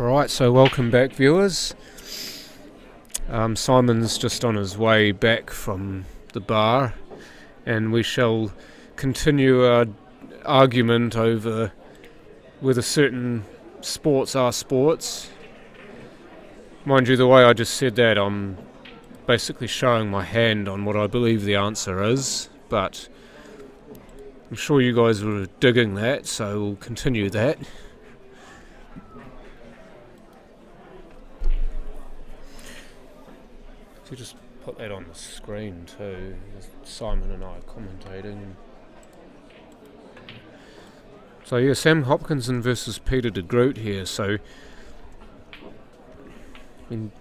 Alright, so welcome back, viewers. Simon's just on his way back from the bar, and we shall continue our argument over whether certain sports are sports. Mind you, the way I just said that, I'm basically showing my hand on what I believe the answer is, but I'm sure you guys were digging that, so we'll continue that. So just put that on the screen too, Simon and I commentating. So yeah, Sam Hopkinson versus Peter de Groot here. So, I mean,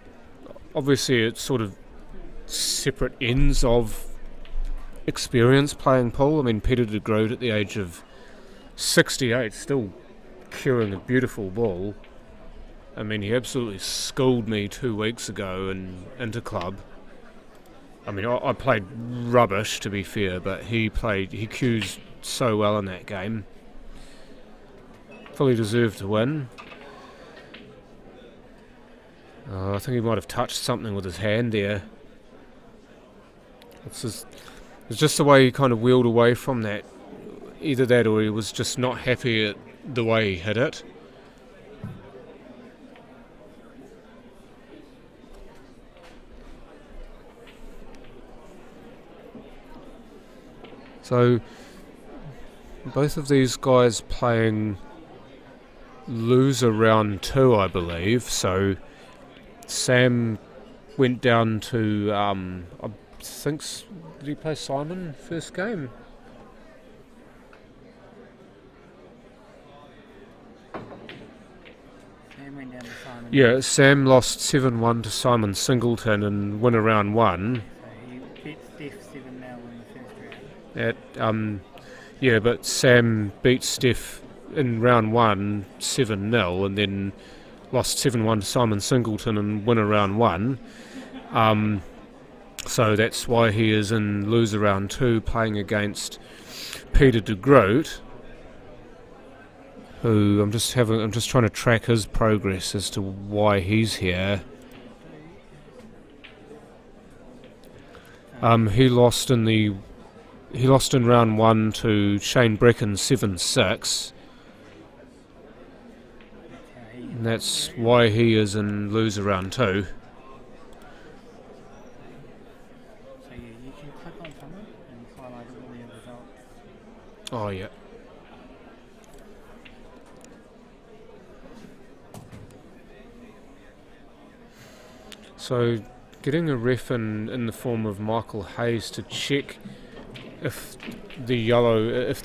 obviously it's sort of separate ends of experience playing pool. I mean, Peter de Groot at the age of 68 still curing a beautiful ball. I mean, he absolutely schooled me 2 weeks ago in Interclub. I mean, I played rubbish, to be fair, but he cues so well in that game. Fully deserved to win. I think he might have touched something with his hand there. It's just the way he kind of wheeled away from that. Either that or he was just not happy at the way he hit it. So, both of these guys playing loser round 2, I believe. So, Sam went down to, I think, did he play Simon first game? Sam went down to Simon. Yeah, Sam lost 7-1 to Simon Singleton in winner round 1. So he beat Steph 7-0 in the first round. Yeah, but Sam beat Steph in round 1 7-0 and then lost 7-1 to Simon Singleton in winner round 1. So that's why he is in loser round 2 playing against Peter de Groot, who I'm just trying to track his progress as to why he's here. He lost in round 1 to Shane Brecken 7-6. And that's why he is in loser round 2. So yeah, you can click on something and highlight all the results. Oh yeah. So getting a ref in the form of Michael Hayes to check if the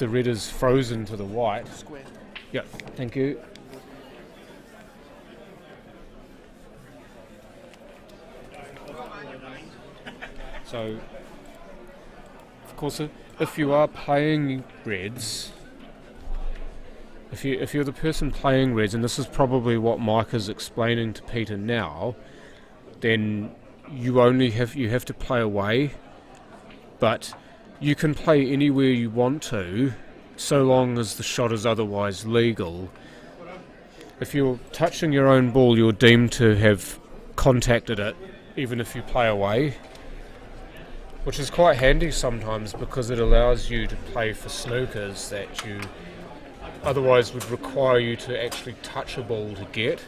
red is frozen to the white. Square. Yep, thank you. So, of course, if you are playing reds, if you're the person playing reds, and this is probably what Mike is explaining to Peter now, then you have to play away, but you can play anywhere you want to, so long as the shot is otherwise legal. If you're touching your own ball, you're deemed to have contacted it, even if you play away, which is quite handy sometimes because it allows you to play for snookers that you otherwise would require you to actually touch a ball to get.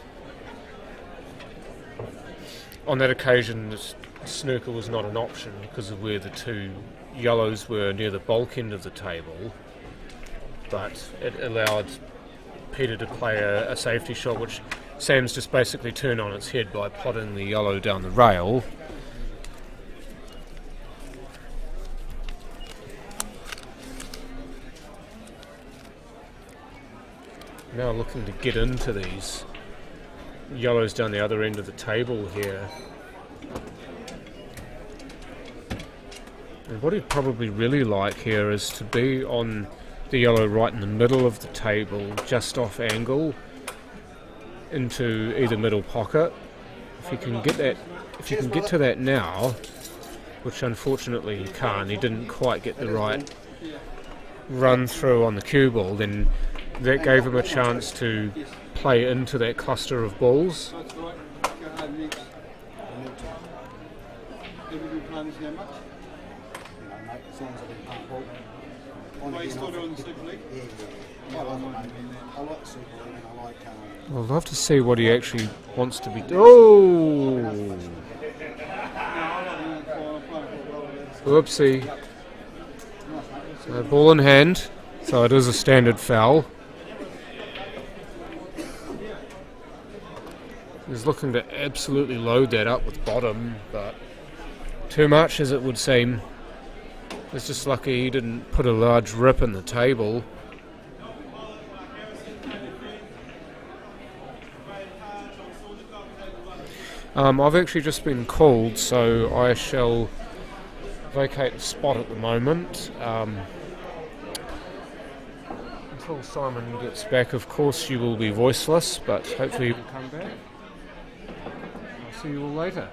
On that occasion, the snooker was not an option because of where the 2 yellows were near the bulk end of the table, but it allowed Peter to play a safety shot, which Sam's just basically turned on its head by potting the yellow down the rail. Now looking to get into these yellows down the other end of the table here. And what he'd probably really like here is to be on the yellow right in the middle of the table, just off angle into either middle pocket. If you can get to that now, which unfortunately he can't, he didn't quite get the right run through on the cue ball, then that gave him a chance to play into that cluster of balls. That's right. Go ahead, Nick. Have you been playing this game much? You know, mate, as long as I've been playing ball. Are you still doing the Super League? Yeah. I love it, mate. I like the Super League and I like I'd love to see what he actually wants to be. Oh! Whoopsie. So ball in hand, so it is a standard foul. He's looking to absolutely load that up with bottom, but too much as it would seem. It's just lucky he didn't put a large rip in the table. I've actually just been called, so I shall vacate the spot at the moment. Until Simon gets back, of course, you will be voiceless, but hopefully you will come back. I'll see you all later.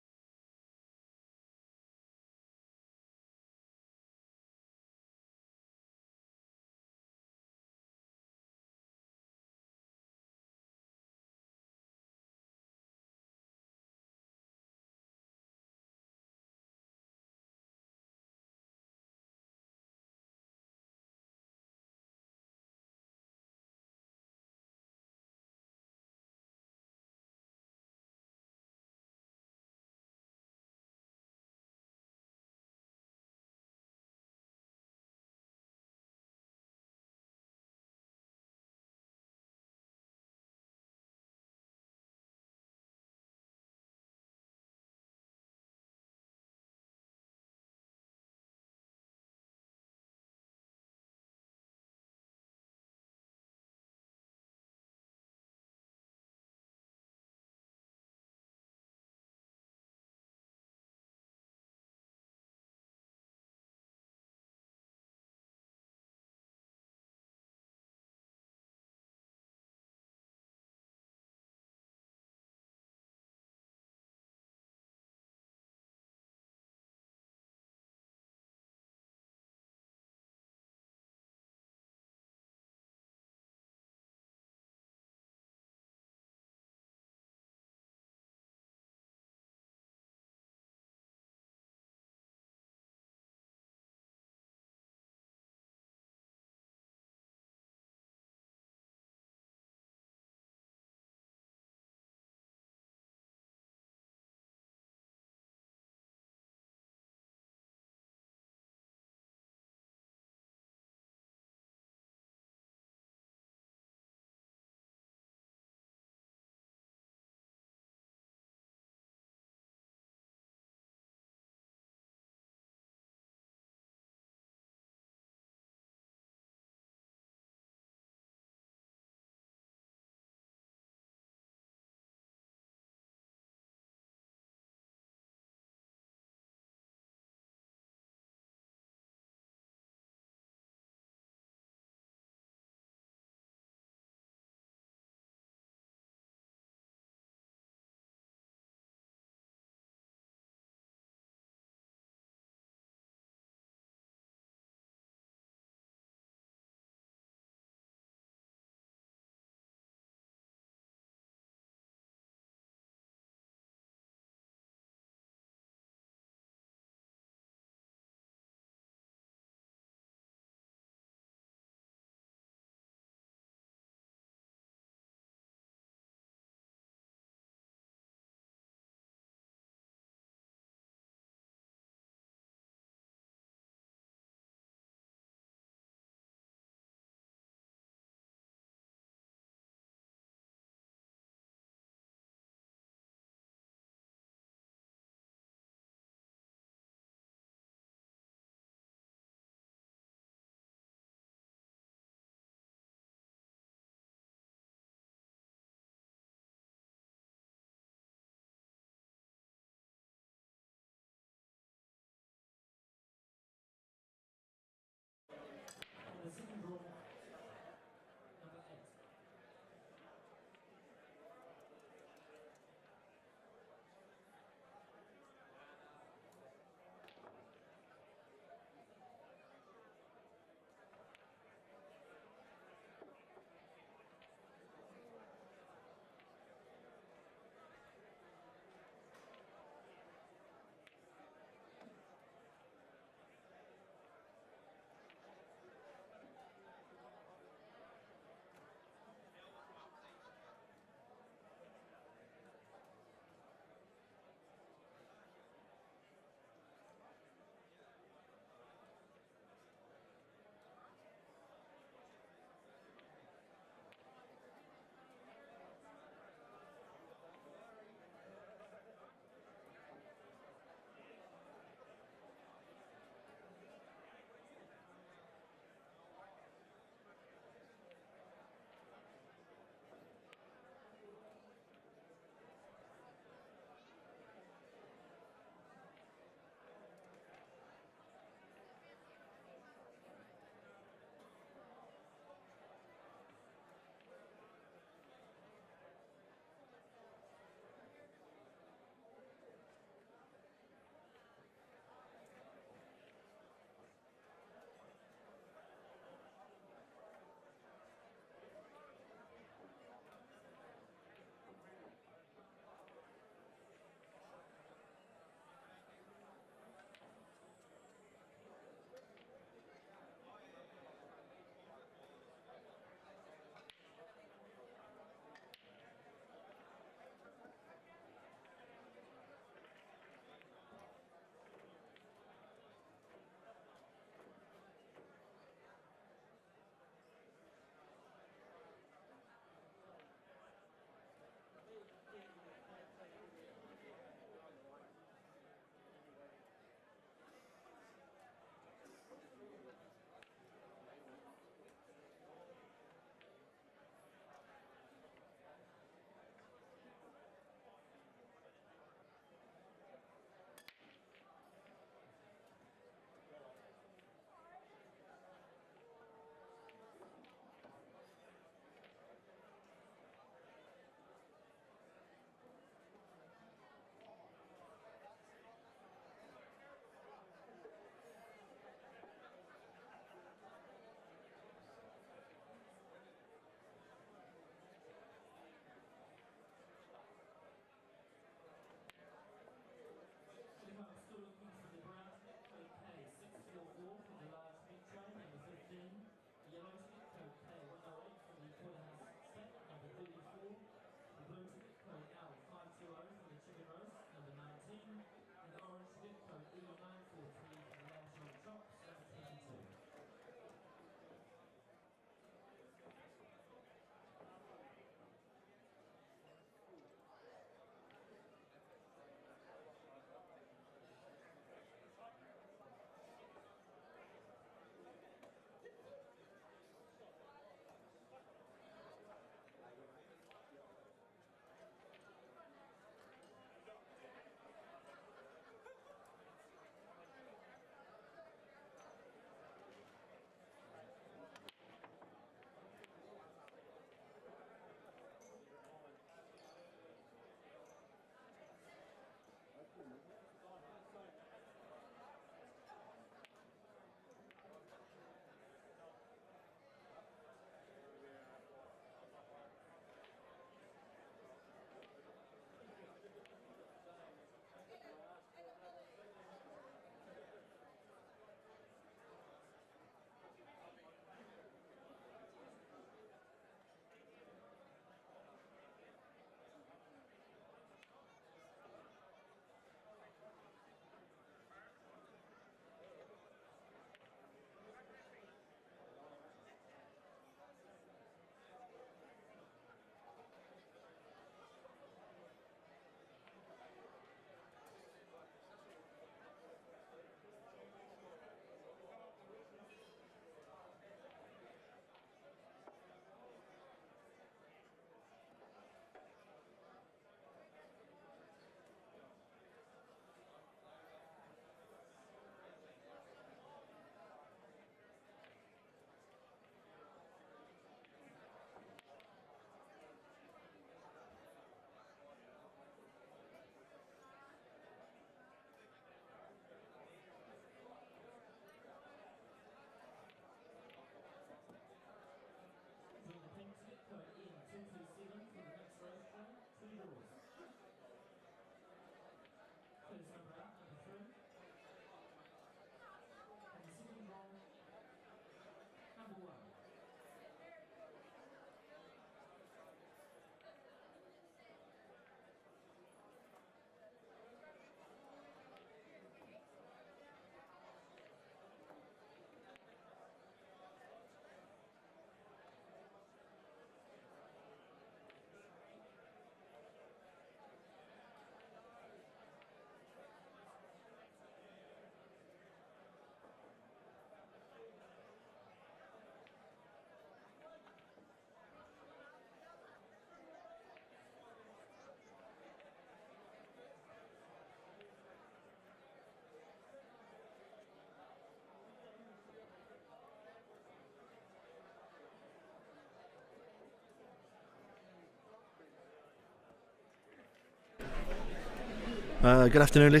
Good afternoon,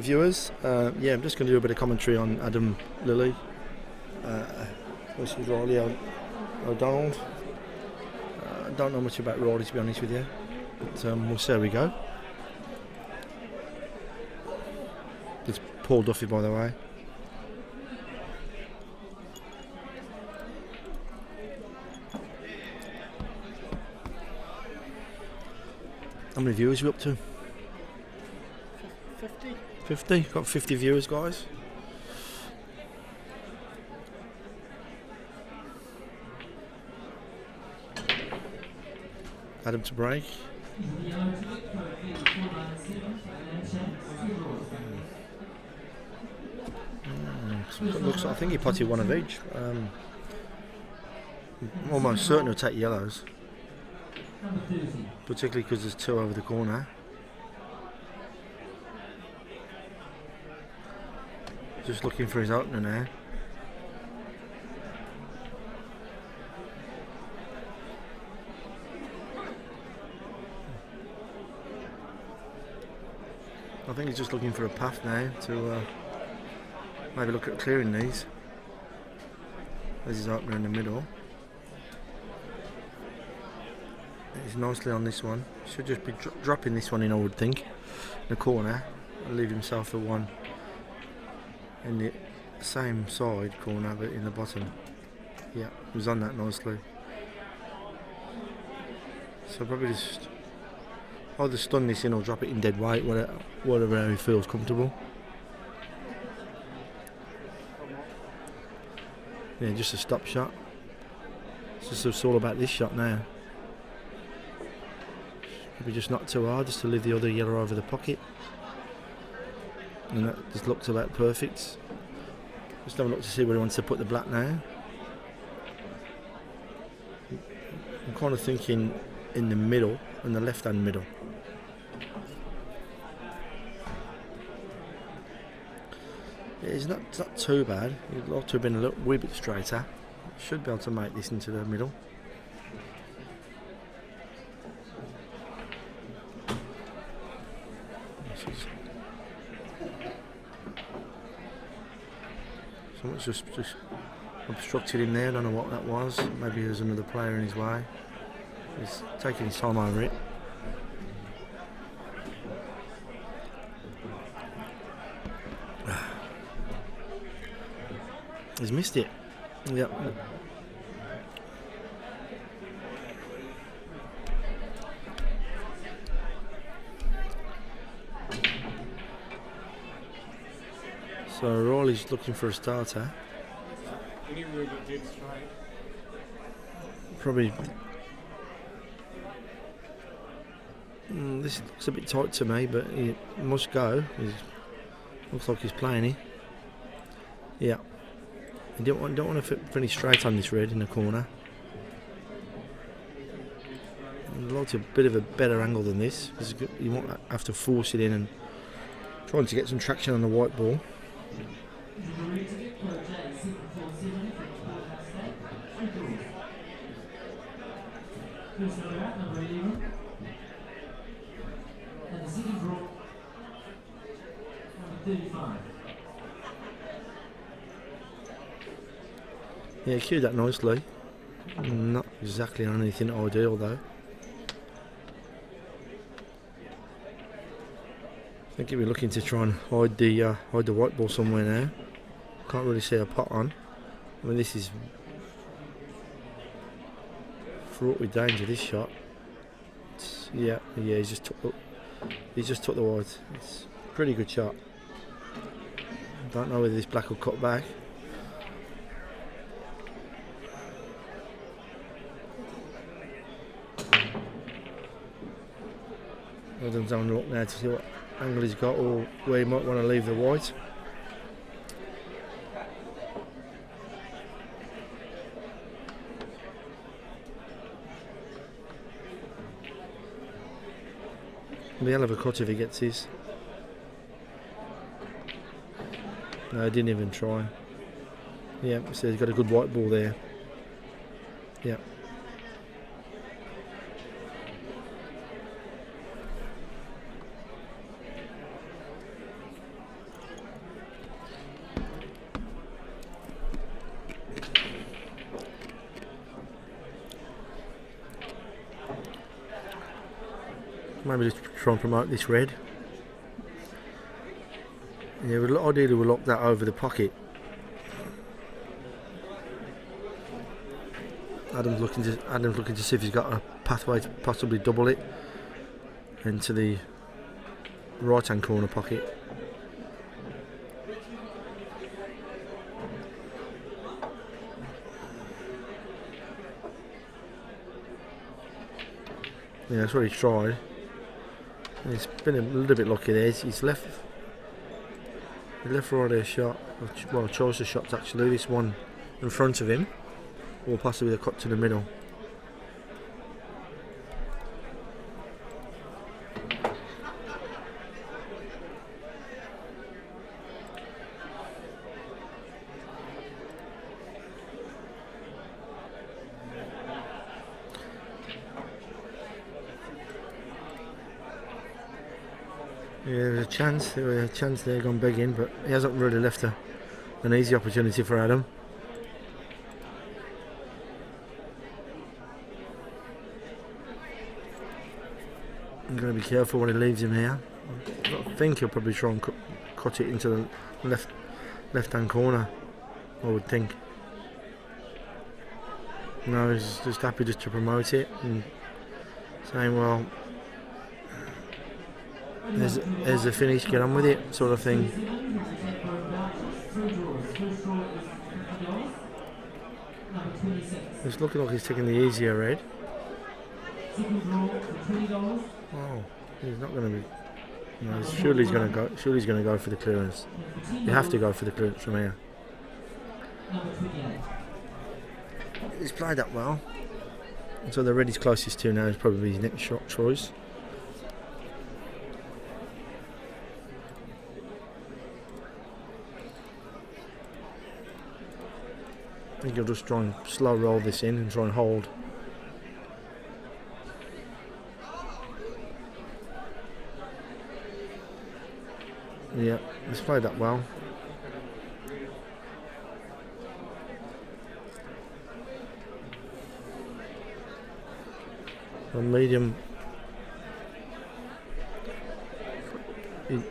viewers. Yeah, I'm just going to do a bit of commentary on Adam Lilly versus Riley O'Donnell. I don't know much about Riley, to be honest with you, but we'll see how we go. It's Paul Duffy, by the way. How many viewers are we up to? 50. 50? Got 50 viewers, guys. Adam to break. Looks like, I think he potted one of each. I'm almost certain he'll take yellows, particularly because there's two over the corner. Just looking for his opener now. I think he's just looking for a path now to maybe look at clearing these. There's his opener in the middle. He's nicely on this one. Should just be dropping this one in, I would think, in the corner, and leave himself a one in the same side corner but in the bottom. Yeah, he was on that nicely. So probably just either stun this in or drop it in dead weight, whatever he feels comfortable. Yeah, just a stop shot. It's all about this shot now. Maybe just not too hard, just to leave the other yellow over the pocket. And that just looks about perfect. Just have a look to see where he wants to put the black now. I'm kind of thinking in the middle, in the left hand middle. Yeah, it's not too bad. He'd like to have been a little wee bit straighter. Should be able to make this into the middle. Someone's just obstructed in there. I don't know what that was. Maybe there's another player in his way. He's taking his time over it. He's missed it. Yep. So Riley's looking for a starter. Probably. This looks a bit tight to me, but he must go. Looks like he's playing it. Yeah. You don't want to finish straight on this red in the corner. I'd like a bit of a better angle than this, because you won't have to force it in and trying to get some traction on the white ball. Yeah, cued that nicely. Not exactly on anything ideal though. I think he'll be looking to try and hide the white ball somewhere now. Can't really see a pot on. I mean, this is fraught with danger, this shot. Yeah, he's just took the white. It's a pretty good shot. Don't know whether this black will cut back. Adam's having a look now to see what angle he's got or where he might want to leave the white. It'll be a hell of a cut if he gets his. No, he didn't even try. Yeah, so he's got a good white ball there. Yeah. Maybe just try and promote this red. Yeah, ideally we'll lock that over the pocket. Adam's looking to see if he's got a pathway to possibly double it into the right hand corner pocket. Yeah, that's what he's tried. He's been a little bit lucky there. He's left right a shot, well, choice of shots actually. This one in front of him, or possibly a cut to the middle. Yeah, there's a chance there gone begging, but he hasn't really left an easy opportunity for Adam. I'm going to be careful when he leaves him here. I think he'll probably try and cut it into the left hand corner, I would think. No, he's just happy just to promote it and saying, well, there's the finish, get on with it, sort of thing. It's looking like he's taking the easier red. Oh, he's not going to be. No, surely he's going to go. Surely he's going to go for the clearance. You have to go for the clearance from here. He's played that well. So the red he's closest to now is probably his next shot choice. I think he'll just try and slow roll this in and try and hold. Yeah, he's played that well. On medium, he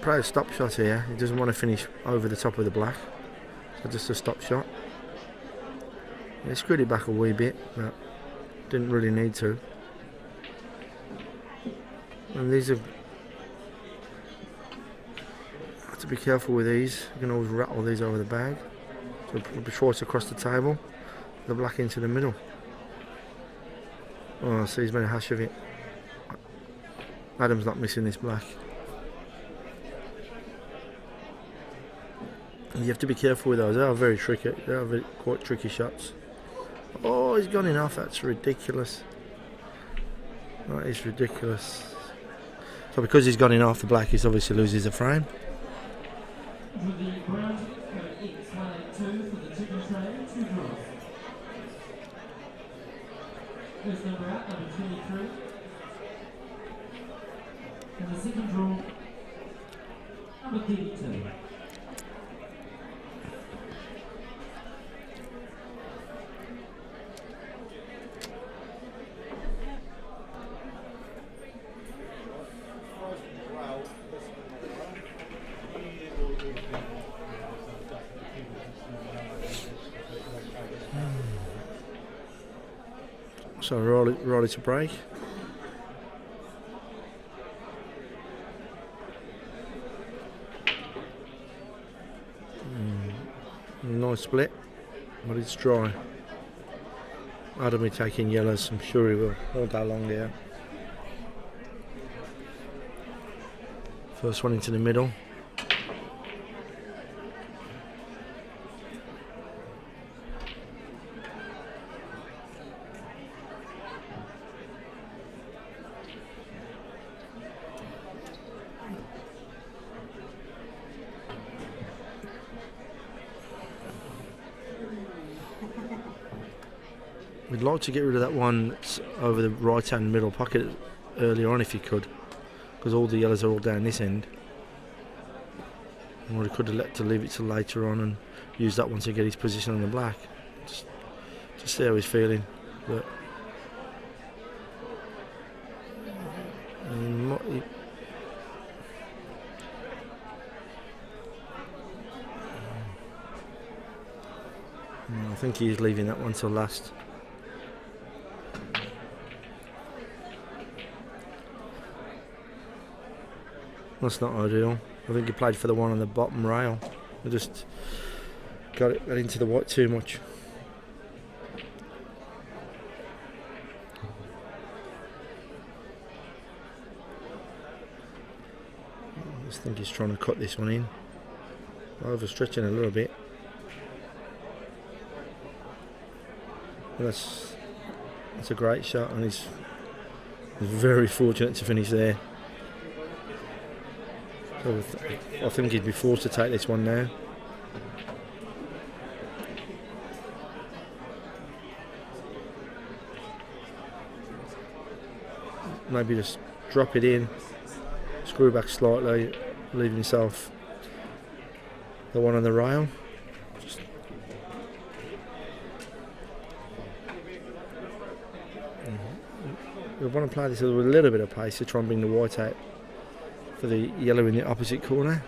play a stop shot here. He doesn't want to finish over the top of the black. So just a stop shot. Yeah, screwed it back a wee bit, but didn't really need to. And these are, have to be careful with these. You can always rattle these over the bag. So probably twice across the table. The black into the middle. Oh, so he's made a hash of it. Adam's not missing this black. You have to be careful with those. They are very tricky. They are quite tricky shots. Oh, he's gone in off. That's ridiculous. That is ridiculous. So because he's gone in off, the black is obviously loses a frame. First number out, number 23. And the second draw, number 32. So roll it to break. Nice split, but it's dry. Adam will be taking yellows, I'm sure he will, all day long there. First one into the middle. We'd like to get rid of that one that's over the right hand middle pocket earlier on if you could, because all the yellows are all down this end. Or he could have leave it till later on and use that one to get his position on the black. Just see how he's feeling. But think he's leaving that one till last. That's not ideal. I think he played for the one on the bottom rail. I just got it into the white too much. I just think he's trying to cut this one in. Overstretching a little bit. But that's a great shot, and he's very fortunate to finish there. So I think he'd be forced to take this one now. Maybe just drop it in, screw back slightly, leave himself the one on the rail. We want to play this with a little bit of pace to try and bring the white out for the yellow in the opposite corner.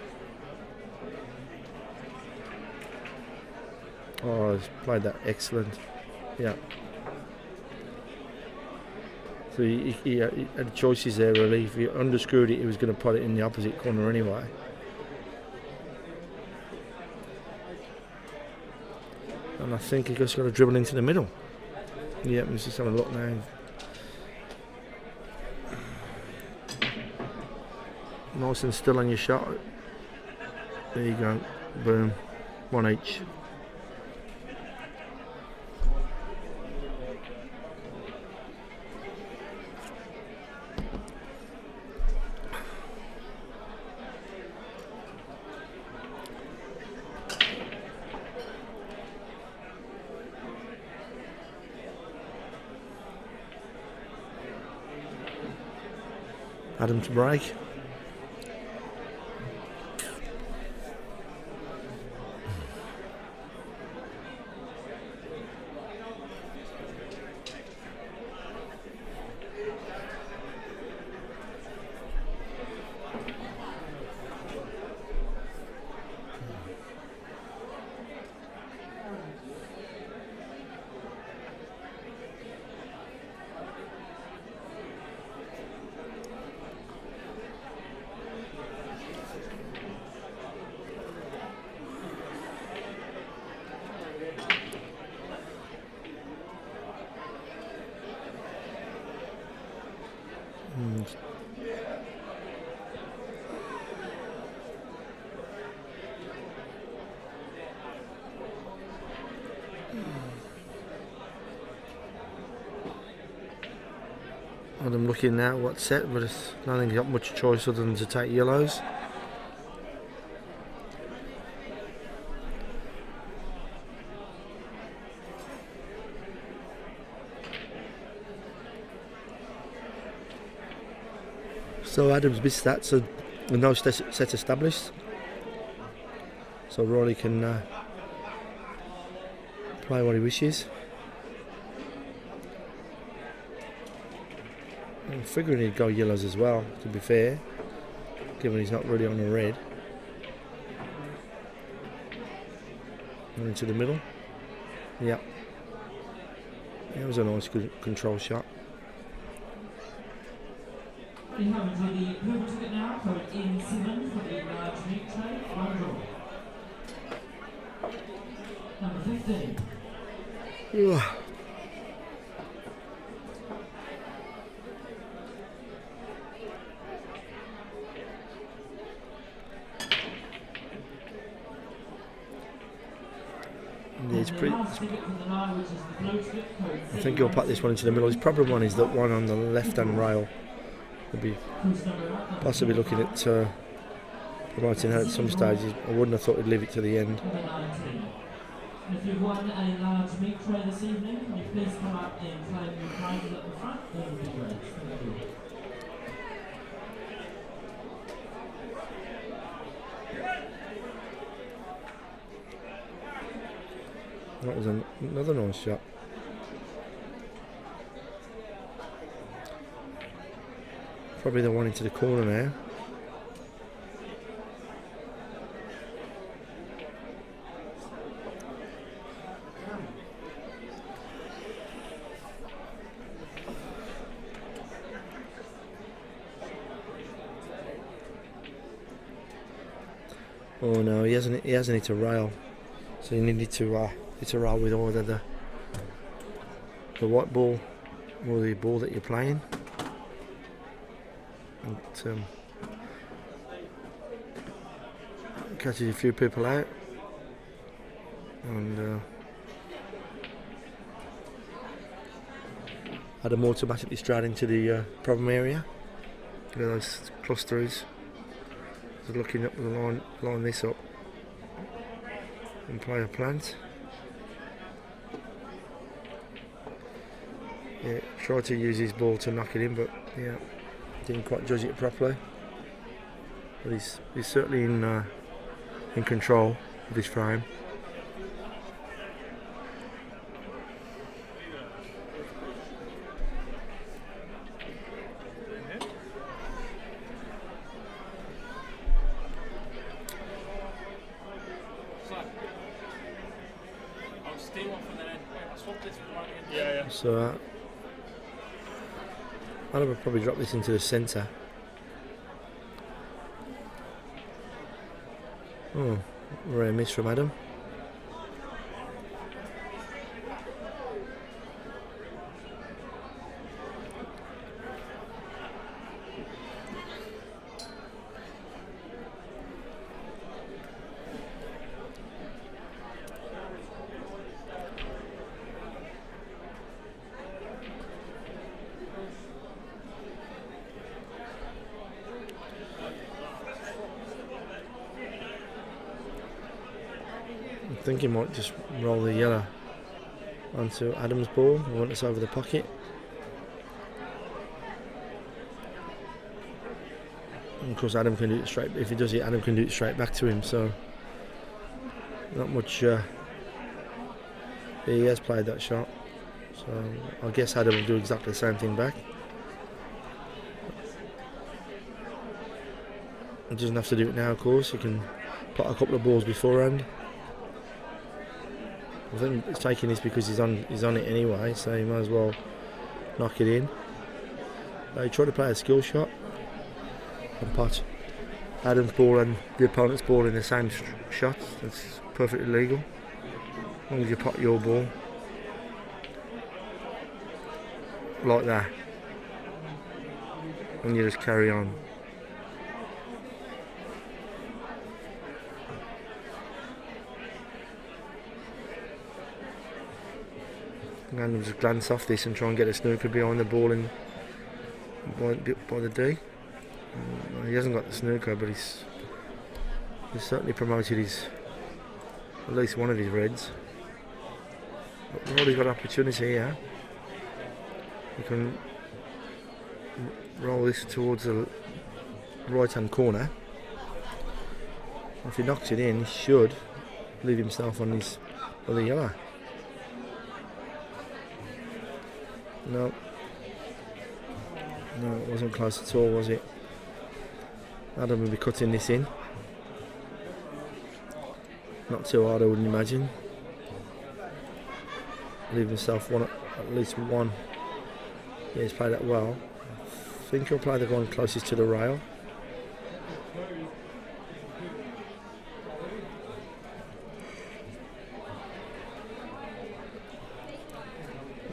Oh, he's played that excellent. Yeah. So he had choices there really. If he underscrewed it, he was going to put it in the opposite corner anyway. And I think he just got to dribble into the middle. Yeah, let's just have a look now. Nice and still on your shot. There you go. Boom. One each. Adam to break. I'm looking now at what's set, but I don't think he's got much choice other than to take yellows. So Adams missed that, so no set established. So Riley can play what he wishes. I'm figuring he'd go yellows as well, to be fair, given he's not really on the red. And into the middle. Yep. That was a nice good control shot. We have into the purple ticket now, code N7 for the large meat tray, one draw. Number 15. Yeah, it's pretty. I think he'll put this one into the middle. His problem one is that one on the left-hand rail. We'll be possibly looking at promoting her at some stages. I wouldn't have thought he'd leave it to the end. If you've won a large meat tray this evening, can you please come up and claim your prizes at the front? That would be great. Thank you. That was another nice shot. Probably the one into the corner now. Oh no, he hasn't hit a rail. So you need to hit a rail with either the white ball or the ball that you're playing. And catches a few people out. And Adam automatically straight into the problem area. Look at those clusters. Just looking up the line this up and play a plant. Yeah, tried to use his ball to knock it in, but yeah, didn't quite judge it properly. But he's certainly in control of his frame. So Adam will probably drop this into the centre. Oh, rare miss from Adam. I think he might just roll the yellow onto Adam's ball. I want this over the pocket. And of course Adam can do it straight. If he does it, Adam can do it straight back to him. So not much. He has played that shot. So I guess Adam will do exactly the same thing back. He doesn't have to do it now, of course. He can put a couple of balls beforehand. I think it's taking this because he's on it anyway, so he might as well knock it in. He tried to play a skill shot and put Adam's ball and the opponent's ball in the same shot. That's perfectly legal, as long as you pot your ball like that and you just carry on. And just glance off this and try and get a snooker behind the ball and by the D. He hasn't got the snooker, but he's certainly promoted at least one of his reds. But Roddy's got opportunity here. He can roll this towards the right hand corner. If he knocks it in, he should leave himself on his other yellow. No, it wasn't close at all, was it? Adam will be cutting this in. Not too hard, I wouldn't imagine. Leave himself at least one. Yeah, he's played that well. I think he'll play the one closest to the rail.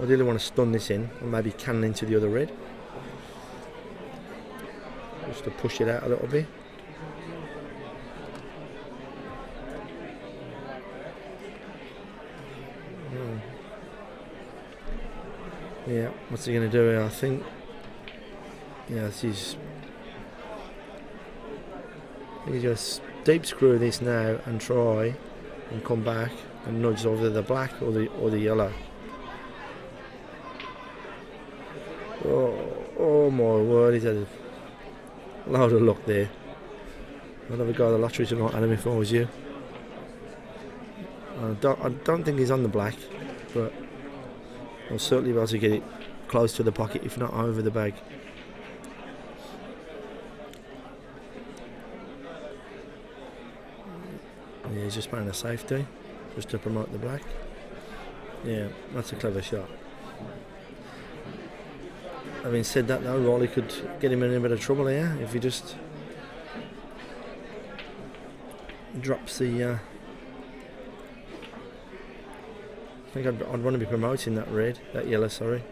I really want to stun this in and maybe cannon into the other red. Just to push it out a little bit. Yeah, what's he going to do here? I think, yeah, he's just deep screw this now and try and come back and nudge over the black or the yellow. Oh my word, he's had a load of luck there. I'd have a go at the lottery tonight, Adam, if I was you. I don't think he's on the black, but I'll certainly be able to get it close to the pocket, if not over the bag. Yeah, he's just playing a safety, just to promote the black. Yeah, that's a clever shot. Having said that though, Riley could get him in a bit of trouble here if he just drops the. I think I'd want to be promoting that yellow, sorry.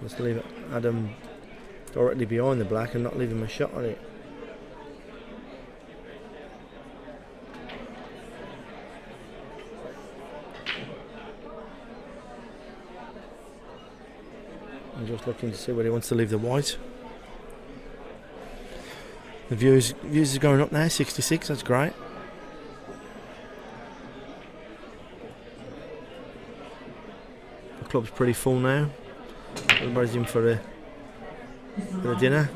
Just leave Adam directly behind the black and not leave him a shot on it. I'm just looking to see where he wants to leave the white. The views are going up now, 66, that's great. The club's pretty full now. Everybody's in for the dinner.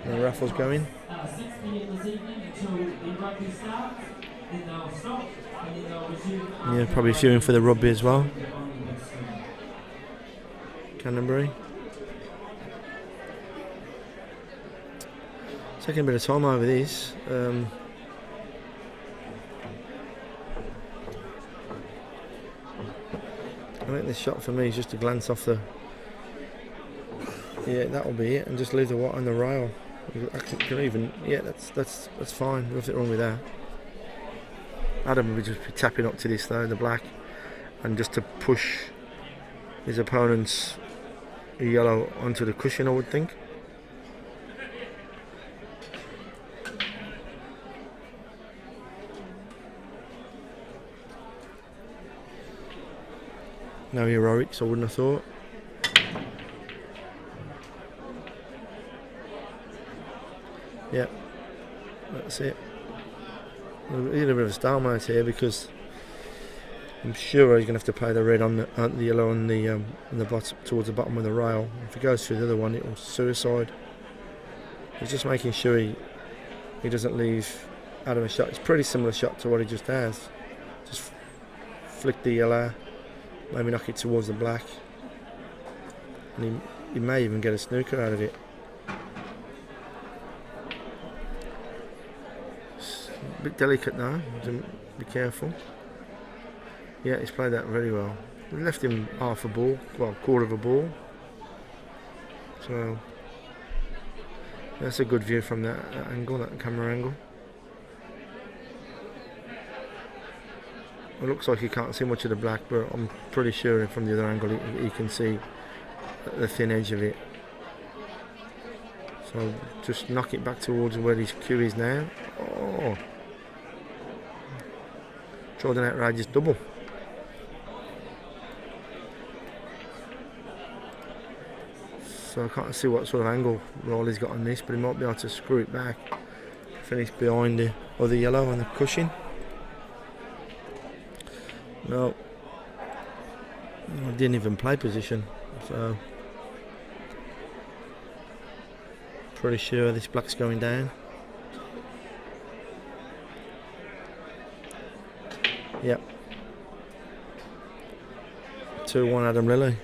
And the raffle's going. 6 p.m. this evening until the rugby starts. Then they'll stop and then they'll resume. Yeah, probably viewing for the rugby as well. Canterbury. Taking a bit of time over this. I think this shot for me is just to glance off the. Yeah, that'll be it, and just leave the white on the rail. I can even. Yeah, that's fine. Nothing wrong with that. Adam will just be tapping up to this though, the black, and just to push his opponent's yellow onto the cushion, I would think. No heroics, I wouldn't have thought. Yeah, that's it. A little bit of a stalemate here because I'm sure he's going to have to play the red on the yellow on the bottom, towards the bottom of the rail. If he goes through the other one, it will suicide. He's just making sure he doesn't leave Adam a shot. It's a pretty similar shot to what he just has. Just flick the yellow, maybe knock it towards the black, and he may even get a snooker out of it. A bit delicate now, be careful. Yeah, he's played that very well. We left him half a ball, well, quarter of a ball. So that's a good view from that angle, that camera angle. It looks like you can't see much of the black, but I'm pretty sure from the other angle you can see the thin edge of it. So just knock it back towards where his cue is now. Oh, tried an outrageous double. So I can't see what sort of angle Riley's got on this, but he might be able to screw it back, finish behind the other yellow on the cushion. No, I didn't even play position, so pretty sure this black's going down. Yep. 2-1 Adam Lilly.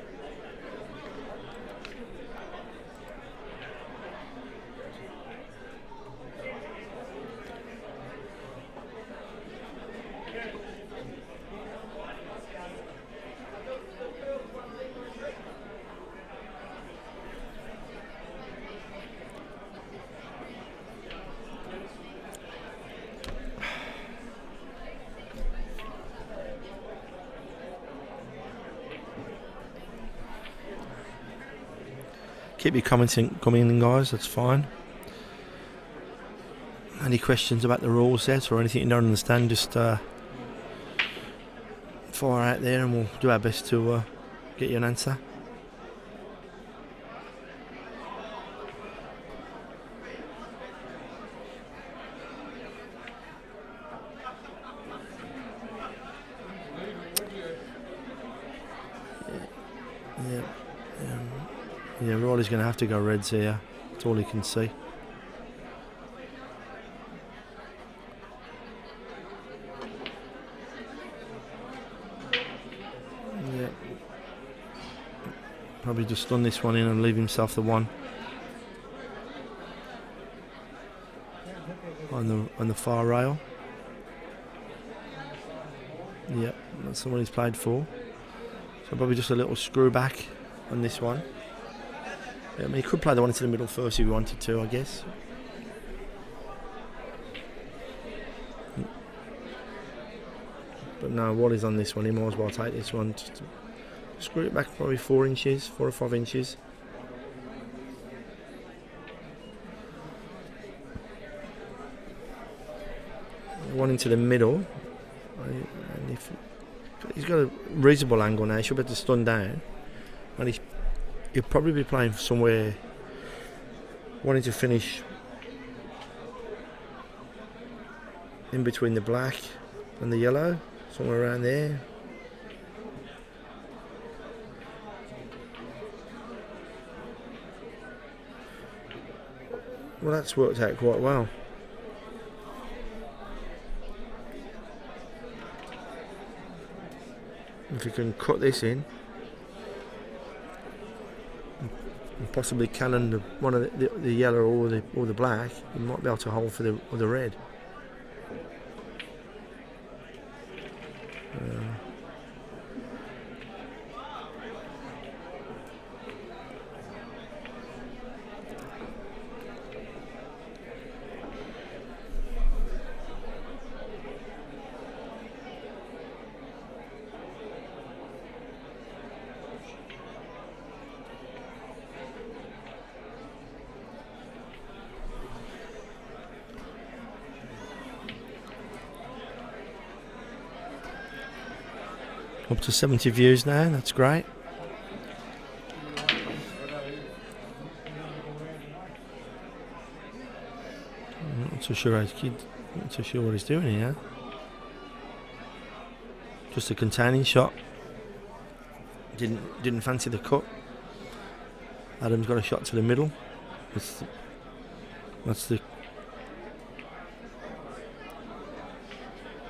Keep your comments coming in, guys, that's fine. Any questions about the rule set or anything you don't understand, just fire out there and we'll do our best to get you an answer. Yeah, Riley's going to have to go reds here. That's all he can see. Yeah. Probably just stun this one in and leave himself the one on the far rail. Yeah, that's the one he's played for. So probably just a little screw back on this one. I mean, he could play the one into the middle first if he wanted to, I guess. But no, what is on this one? He might as well take this one. Just screw it back probably 4 inches, 4 or 5 inches. One into the middle. And if he's got a reasonable angle now, he should be able to stun down. And he'll probably be playing somewhere, wanting to finish in between the black and the yellow, somewhere around there. Well, that's worked out quite well. If you can cut this in and possibly cannon one of the yellow or the black, you might be able to hold for the red. Up to 70 views now, that's great. I'm not too sure what he's doing here. Just a containing shot. Didn't fancy the cut. Adam's got a shot to the middle. That's the.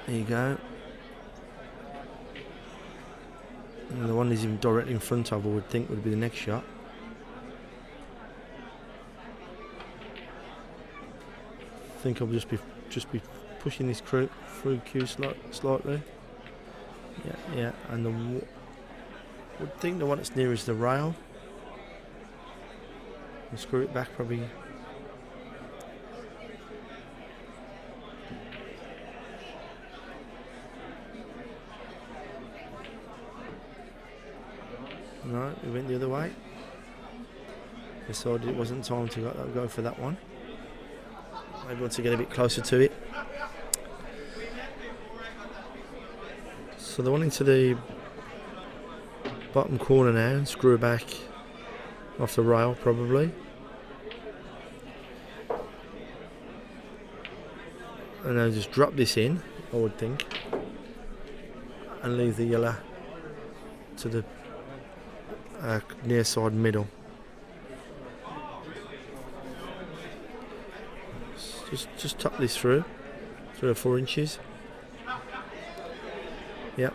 There you go. And the one he's directly in front of, I would think, would be the next shot. I think I'll just be pushing this through Q slightly. Yeah, and would think the one that's nearest the rail. And screw it back probably. No, it went the other way. Decided it wasn't time to go for that one. Maybe want to get a bit closer to it. So the one into the bottom corner now, and screw back off the rail probably. And then just drop this in, I would think. And leave the yellow to the near side middle. Just tuck this through 3 or 4 inches. Yep.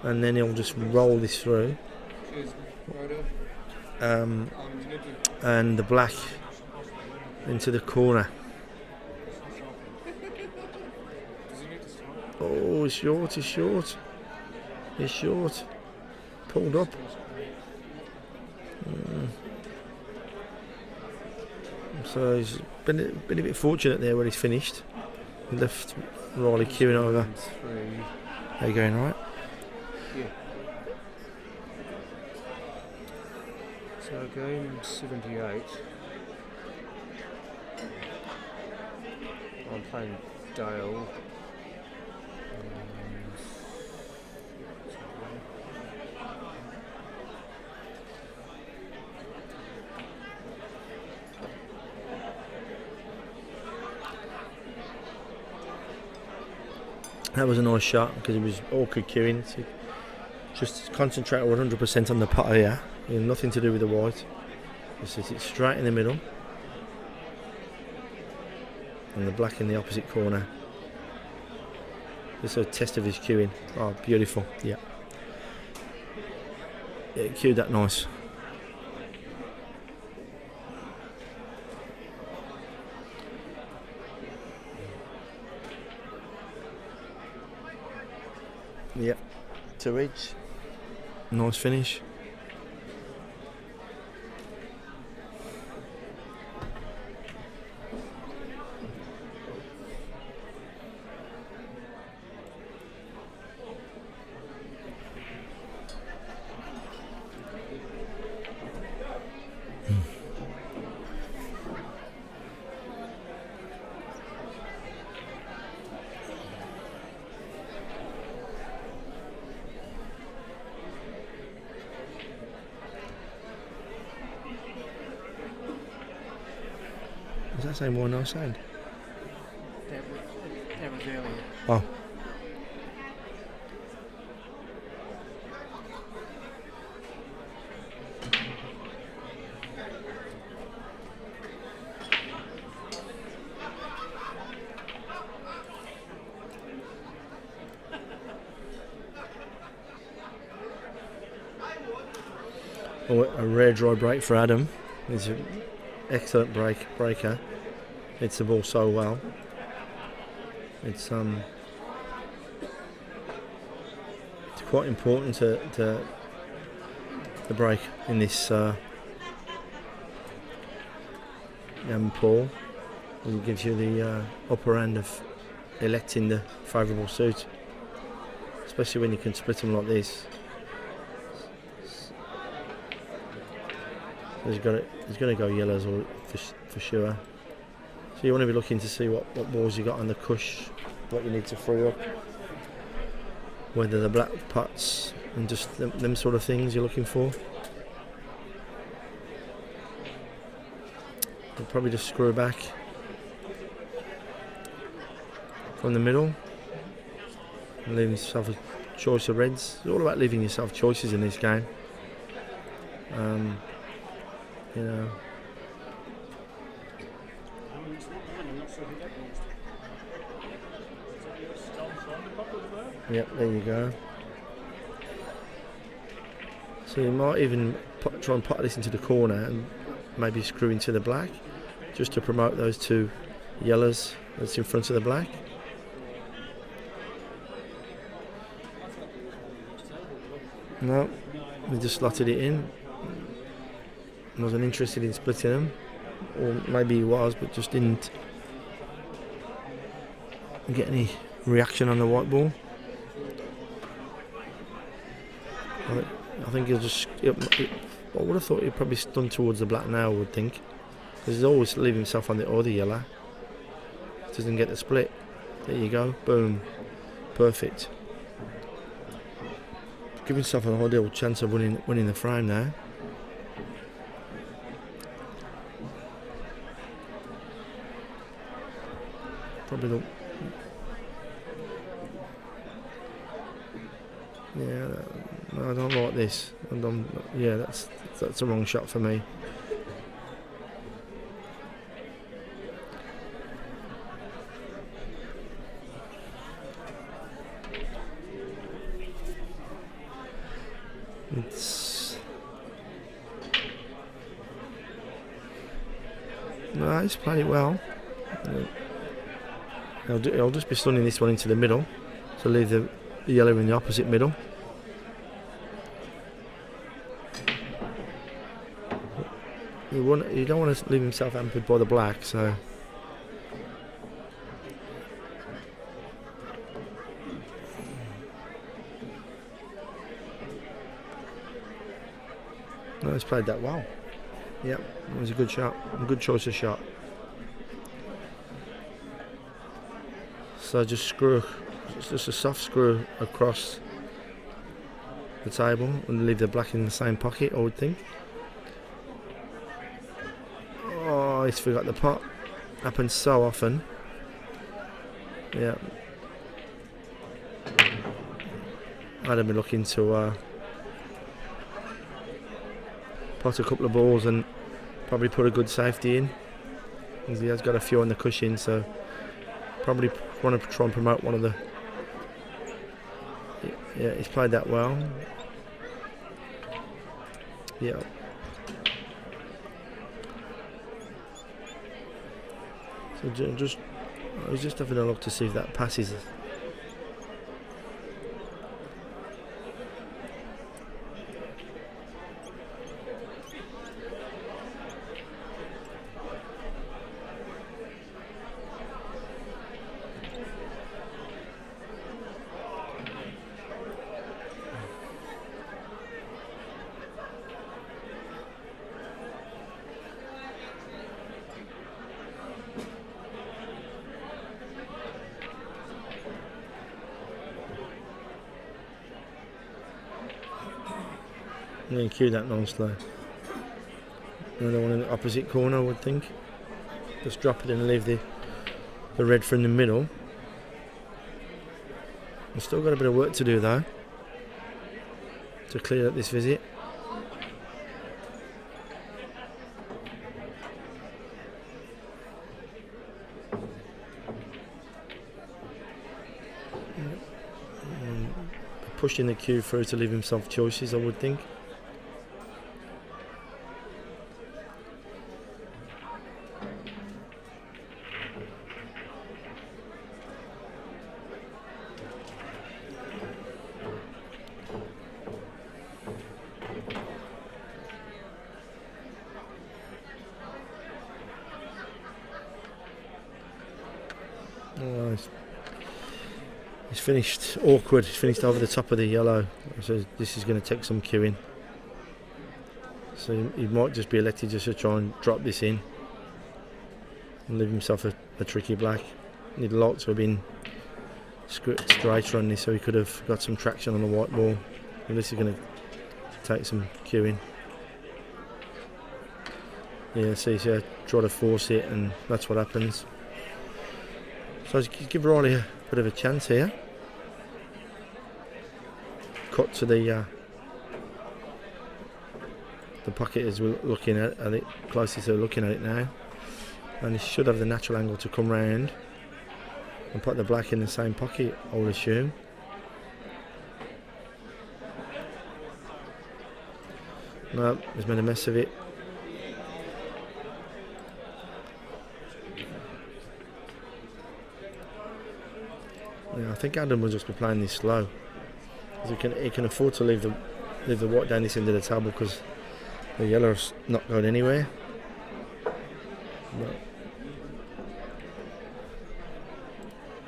And then he'll just roll this through. And the black into the corner. Oh, it's short. It's short. Pulled up. So he's been a bit fortunate there when he's finished. He left Riley queuing over. How you going, right? Yeah. So game 78. I'm playing Dale. That was a nice shot because it was awkward queuing. So just concentrate 100% on the putter here. You know, nothing to do with the white. Just hit it straight in the middle. And the black in the opposite corner. This is a test of his queuing. Oh, beautiful. Yeah. Yeah, cued that nice. Yep, 2 each. Nice finish. Was that saying 1 sound? That was earlier. Oh. Oh, a rare dry break for Adam. He's an excellent breaker. Hits the ball so well. It's quite important to the break in this young Paul. It gives you the upper end of electing the favourable suit, especially when you can split them like this. He's going to go yellows for sure. So you want to be looking to see what balls you got on the cush, what you need to free up, whether the black putts and just them sort of things you're looking for. You'll probably just screw back from the middle and leave yourself a choice of reds. It's all about leaving yourself choices in this game. You know. Yep, there you go. So you might even try and put this into the corner and maybe screw into the black, just to promote those two yellows that's in front of the black. No, we just slotted it in. Wasn't interested in splitting them, or maybe he was, but just didn't get any reaction on the white ball. I think he'll just. I would have thought he'd probably stun towards the black now. I would think, because he's always leaving himself on the other yellow. Doesn't get the split. There you go. Boom. Perfect. Give himself an ideal chance of winning the frame now. Probably the. Yeah, no, I don't like this. Yeah, that's the wrong shot for me. No, he's played it well. I'll just be stunning this one into the middle, so leave the yellow in the opposite middle. You don't want to leave himself hampered by the black, so. No, he's played that well. Yep, it was a good shot, a good choice of shot. So just a soft screw across the table and leave the black in the same pocket, I would think. Oh, he's forgot the pot. Happens so often. Yeah. I'd have been looking to pot a couple of balls and probably put a good safety in. He has got a few on the cushion, so probably want to try and promote one of the. Yeah, he's played that well. Yeah. So I was just having a look to see if that passes. I'm going to cue that nicely. Another one in the opposite corner, I would think. Just drop it and leave the red from the middle. We've still got a bit of work to do though to clear up this visit. Pushing the cue through to leave himself choices, I would think. Oh, he's finished awkward. He's finished over the top of the yellow. So this is going to take some cueing. So he might just be elected just to try and drop this in and leave himself a tricky black. He'd like to have been straighter on this, so he could have got some traction on the white ball. And this is going to take some cueing. Yeah, see, so try to force it, and that's what happens. So give Riley a bit of a chance here. Cut to the pocket as we're looking at it, closest to looking at it now, and he should have the natural angle to come round and put the black in the same pocket, I would assume. No, he's made a mess of it. Yeah, I think Adam will just be playing this slow. He can afford to leave the white down this end of the table because the yellow's not going anywhere. But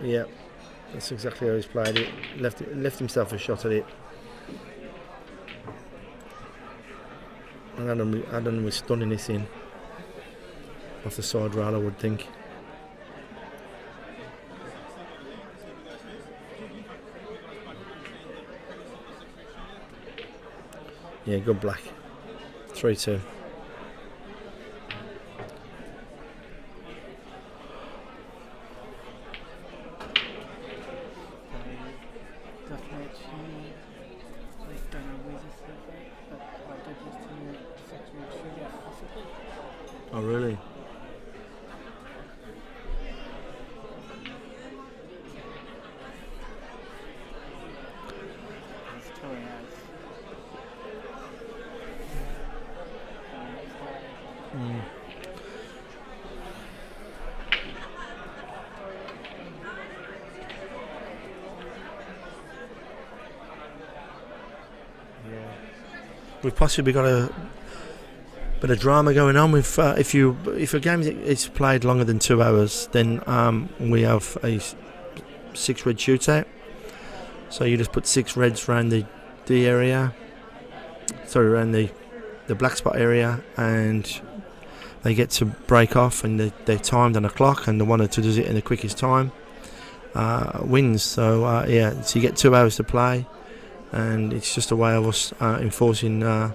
yeah, that's exactly how he's played it. Left himself a shot at it. And Adam was stunning this in off the side rail, I would think. Yeah, good black. 3-2. Oh, really? We've possibly got a bit of drama going on with if a game is played longer than 2 hours, then we have a 6 red shootout. So you just put 6 reds around the D area, around the black spot area, and they get to break off, and they're timed on a clock, and the one who does it in the quickest time wins. So yeah, so you get 2 hours to play. And it's just a way of us enforcing the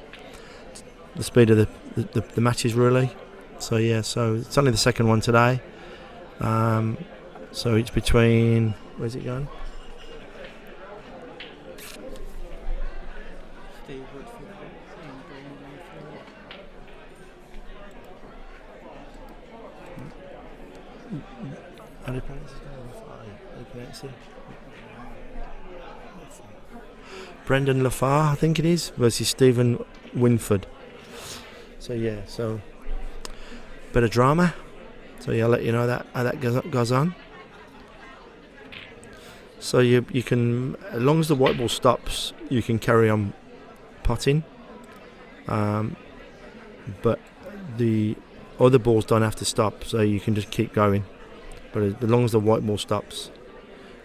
speed of the matches, really. So yeah, so it's only the second one today. So it's between, where's it going? How do you pronounce it? Brendan Lafar, I think it is, versus Stephen Winford. So yeah, so bit of drama. So yeah, I'll let you know how that goes on. So you can, as long as the white ball stops, you can carry on potting. But the other balls don't have to stop, so you can just keep going. But as long as the white ball stops,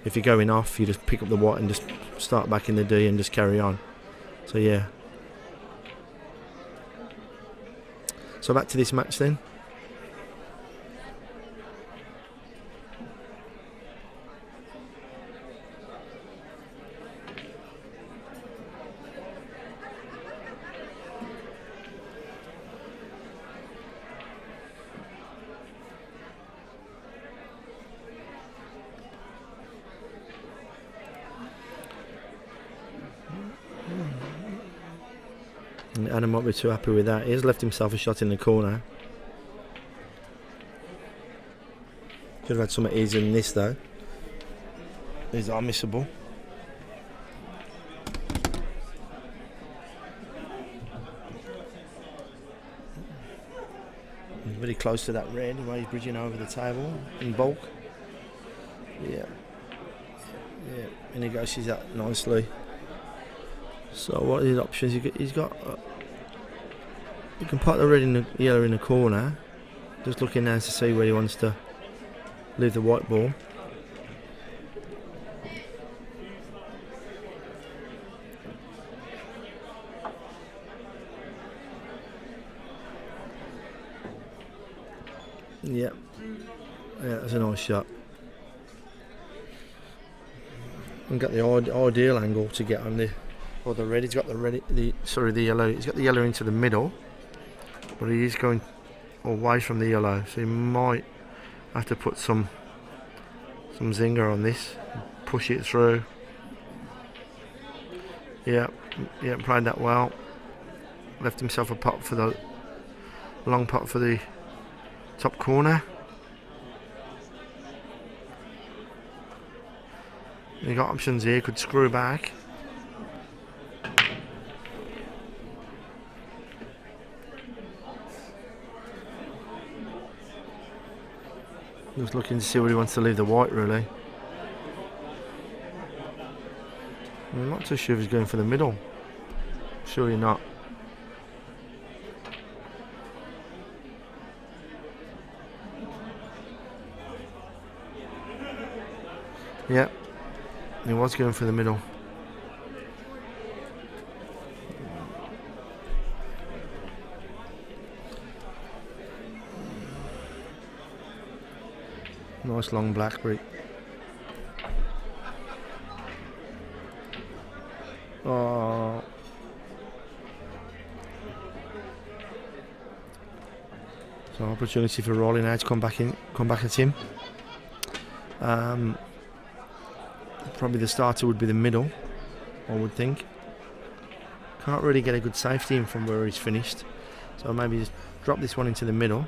if you're going off, you just pick up the white and just start back in the D and just carry on. So yeah. So back to this match then. And Adam might be too happy with that. He has left himself a shot in the corner. Could have had something easier than this though. These are missable. He's very close to that red, where he's bridging over the table in bulk. Yeah. Yeah, and he negotiates that nicely. So what are his options? He's got you can put the red and the yellow in the corner. Just looking now to see where he wants to leave the white ball. Yeah, that's a nice shot. And got the ideal angle to get on the red. He's got the yellow. He's got the yellow into the middle, but he is going away from the yellow, so he might have to put some zinger on this, push it through. Yeah, played that well. Left himself a pot for the long pot for the top corner. You got options here. Could screw back. Just looking to see where he wants to leave the white, really. I'm not too sure if he's going for the middle. Surely not. Yeah, he was going for the middle. Nice long blackberry. Oh. So opportunity for Rolling now to come back at him. Probably the starter would be the middle, I would think. Can't really get a good safety in from where he's finished, so maybe just drop this one into the middle.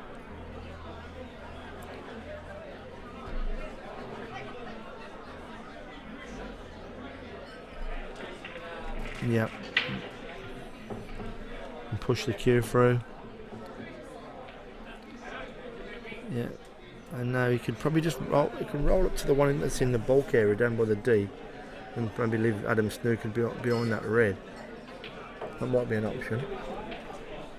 Yep. And push the cue through. Yeah. And now he could probably just roll. He can roll up to the one that's in the bulk area down by the D, and maybe leave Adam Snooker behind that red. That might be an option.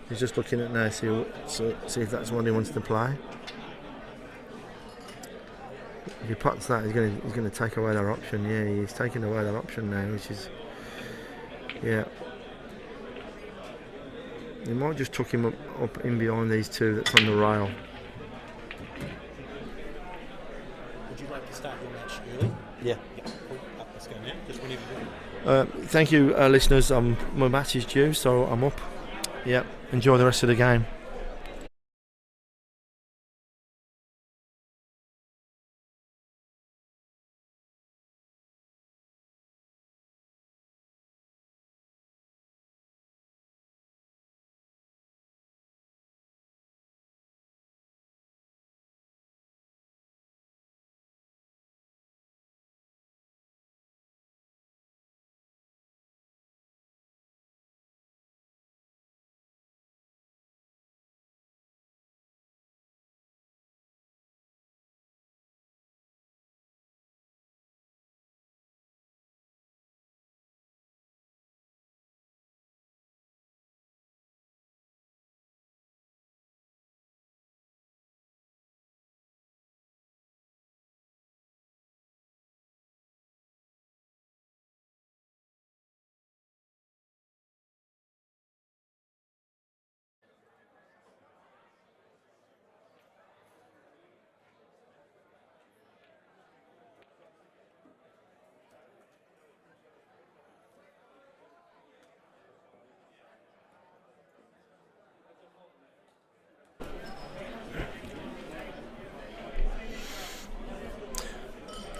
He's just looking at now, see if that's what he wants to play. If he pots that, he's going to take away that option. Yeah, he's taking away that option now, which is, yeah. He might just tuck him up in behind these two that's on the rail. Would you like to start your match early? Yeah. Cool. Let's go now. Just whenever you're ready. Thank you, listeners. My match is due, so I'm up. Yeah. Enjoy the rest of the game.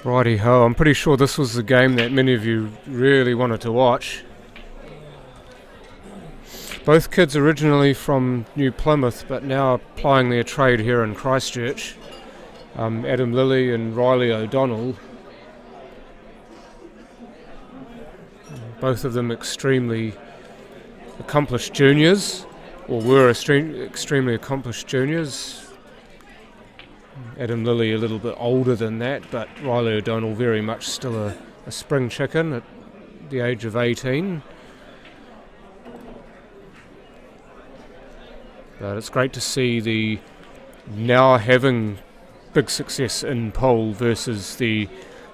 Righty ho, I'm pretty sure this was the game that many of you really wanted to watch. Both kids originally from New Plymouth, but now plying their trade here in Christchurch. Adam Lilly and Riley O'Donnell. Both of them extremely accomplished juniors, or were extremely accomplished juniors. Adam Lilly a little bit older than that, but Riley O'Donnell very much still a spring chicken at the age of 18. But it's great to see the now having big success in pole versus the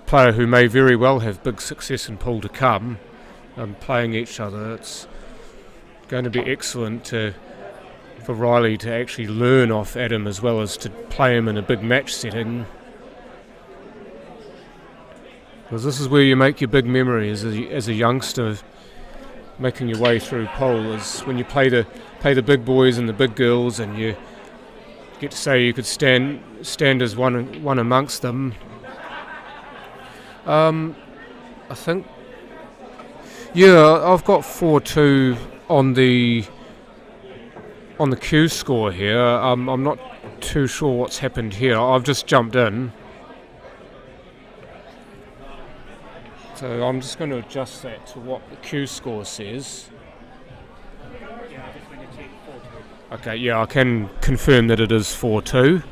player who may very well have big success in pole to come, playing each other. It's going to be excellent for Riley to actually learn off Adam as well as to play him in a big match setting. Because this is where you make your big memories as a youngster, making your way through pole, is when you play the big boys and the big girls, and you get to say you could stand as one amongst them. I think, yeah, I've got 4-2 on the Q score here. I'm not too sure what's happened here. I've just jumped in, so I'm just going to adjust that to what the Q score says. Okay, yeah, I can confirm that it is 4-2.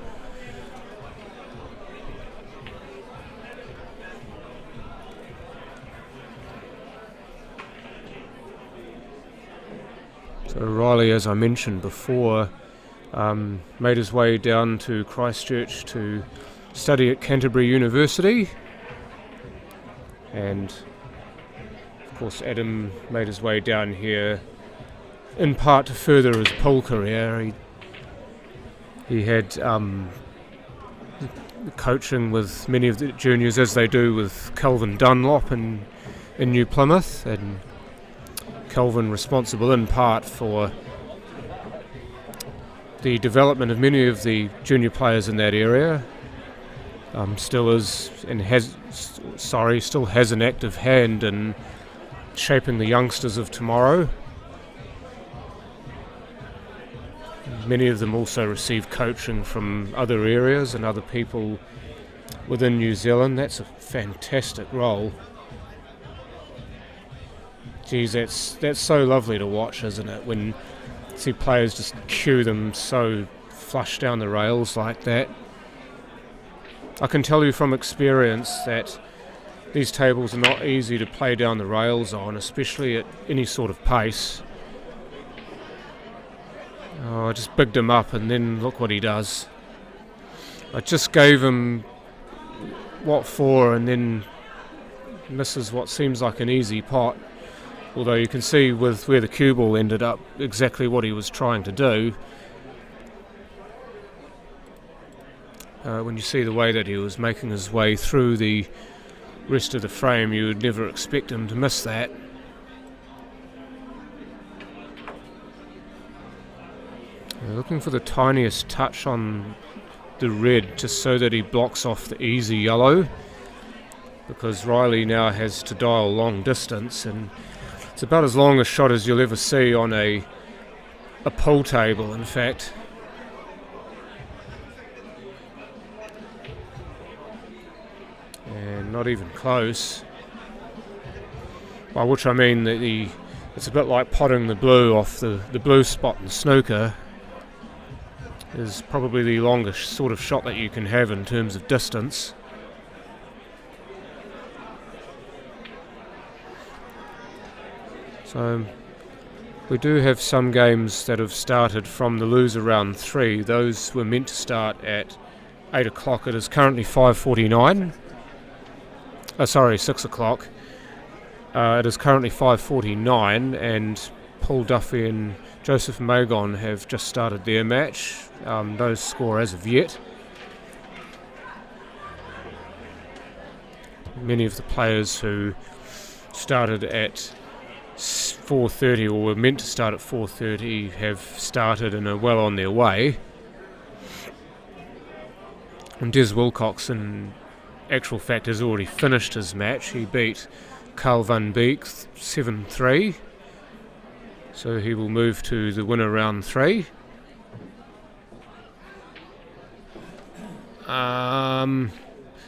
So Riley, as I mentioned before, made his way down to Christchurch to study at Canterbury University, and of course Adam made his way down here in part to further his pole career. He had coaching with many of the juniors, as they do with Kelvin Dunlop in New Plymouth, and Kelvin responsible in part for the development of many of the junior players in that area. Still has an active hand in shaping the youngsters of tomorrow. Many of them also receive coaching from other areas and other people within New Zealand. That's a fantastic role. Geez, that's so lovely to watch, isn't it? When you see players just cue them so flush down the rails like that. I can tell you from experience that these tables are not easy to play down the rails on, especially at any sort of pace. Oh, I just bigged him up, and then look what he does. I just gave him what for, and then misses what seems like an easy pot. Although you can see with where the cue ball ended up exactly what he was trying to do. When you see the way that he was making his way through the rest of the frame, you would never expect him to miss that. Looking for the tiniest touch on the red, just so that he blocks off the easy yellow, because Riley now has to dial long distance, and it's about as long a shot as you'll ever see on a pool table, in fact. And not even close. By which I mean that it's a bit like potting the blue off the blue spot in snooker. Is probably the longest sort of shot that you can have in terms of distance. So we do have some games that have started from the loser round 3. Those were meant to start at 8 o'clock. It is currently 5:49. 6 o'clock. It is currently 5:49, and Paul Duffy and Joseph Magon have just started their match. No score as of yet. Many of the players who started at 4:30 or were meant to start at 4:30 have started and are well on their way. And Des Wilcox, in actual fact, has already finished his match. He beat Carl van Beek 7-3. So he will move to the winner round 3.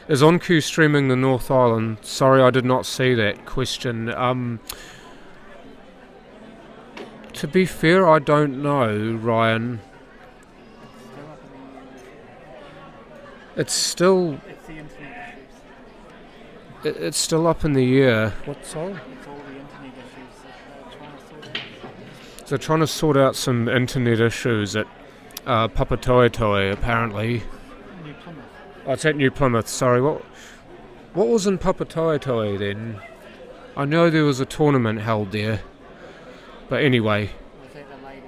Is OnQ streaming the North Island? Sorry, I did not see that question. To be fair, I don't know, Ryan. It's still... It's the internet issues. It's still up in the air. What, sorry? It's all the internet issues that they're trying to sort out. They're trying to sort out some internet issues at Papatoetoe, apparently. New Plymouth. Oh, it's at New Plymouth, sorry. What was in Papatoetoe then? I know there was a tournament held there. But anyway. Was that the lady?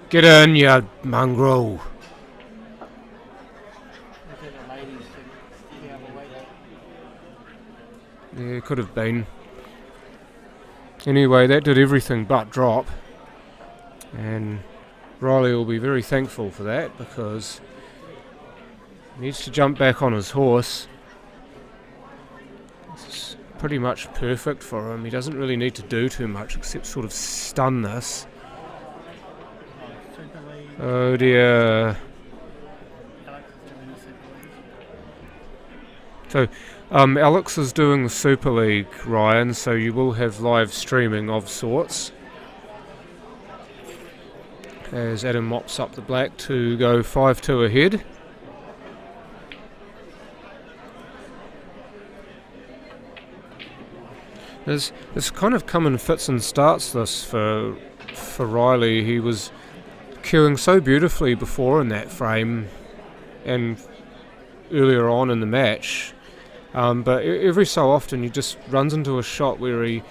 Get in, you mongrel. Was that the ladies to the other way? Yeah, it could have been. Anyway, that did everything but drop. And Riley will be very thankful for that because he needs to jump back on his horse. It's pretty much perfect for him. He doesn't really need to do too much except sort of stun this. Superleague. Oh dear. Alex is doing the Superleague. So, Alex is doing the Super League, Ryan, so you will have live streaming of sorts. As Adam mops up the black to go 5-2 ahead. It's kind of come in fits and starts this for Riley. He was queuing so beautifully before in that frame and earlier on in the match. But every so often he just runs into a shot where he,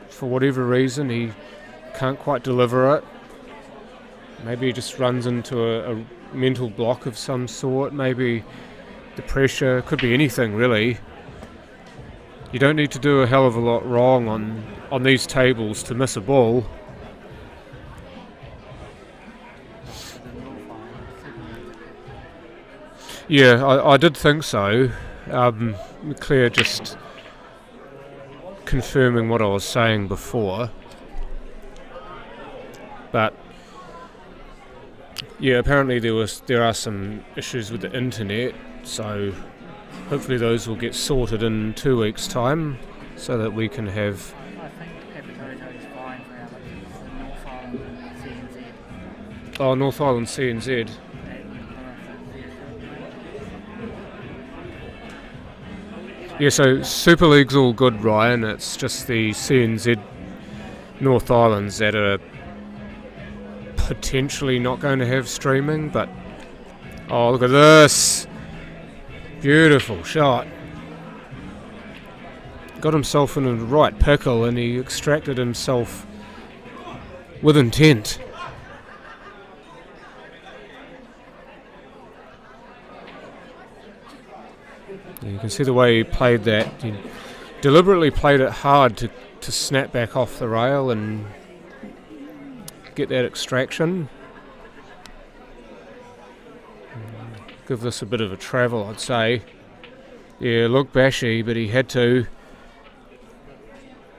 for whatever reason, he can't quite deliver it. Maybe he just runs into a mental block of some sort. Maybe the pressure, could be anything really. You don't need to do a hell of a lot wrong on these tables to miss a ball. Yeah, I did think so. Claire just confirming what I was saying before. But yeah, apparently there are some issues with the internet, so hopefully those will get sorted in 2 weeks' time, so that we can have. I think Papatoetoe is fine for Alex. It's the North Island CNZ. Oh, North Island CNZ. Yeah, so Super League's all good, Ryan. It's just the CNZ North Islands that are potentially not going to have streaming, but oh, look at this. Beautiful shot. Got himself in the right pickle and he extracted himself with intent. You can see the way he played that. He deliberately played it hard to snap back off the rail and get that extraction. Give this a bit of a travel, I'd say. Yeah, looked bashy, but he had to.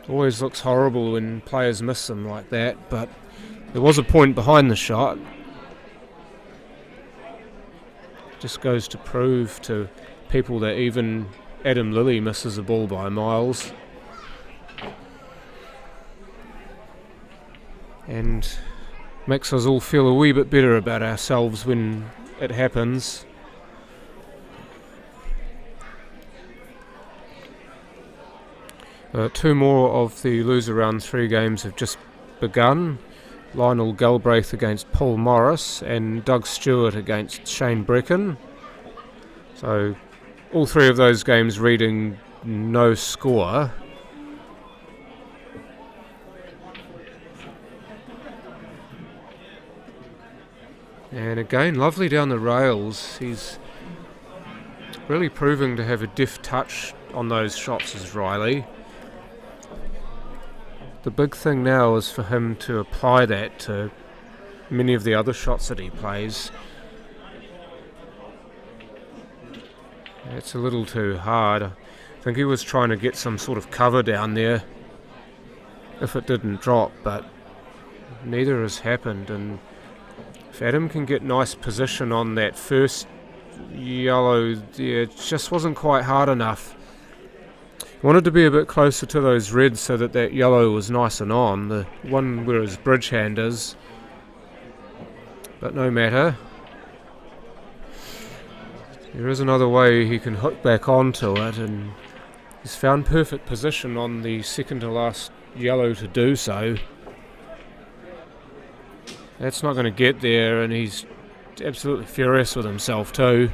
Always looks horrible when players miss them like that, but there was a point behind the shot. Just goes to prove to people that even Adam Lilly misses a ball by miles. And makes us all feel a wee bit better about ourselves when it happens. Two more of the loser round 3 games have just begun. Lionel Galbraith against Paul Morris and Doug Stewart against Shane Brecken. So all 3 of those games reading no score. And again, lovely down the rails. He's really proving to have a deft touch on those shots as Riley. The big thing now is for him to apply that to many of the other shots that he plays. It's a little too hard. I think he was trying to get some sort of cover down there if it didn't drop, but neither has happened, and if Adam can get nice position on that first yellow there, it just wasn't quite hard enough. Wanted to be a bit closer to those reds so that that yellow was nice and on, the one where his bridge hand is, but no matter. There is another way he can hook back onto it, and he's found perfect position on the second to last yellow to do so. That's not going to get there, and he's absolutely furious with himself too.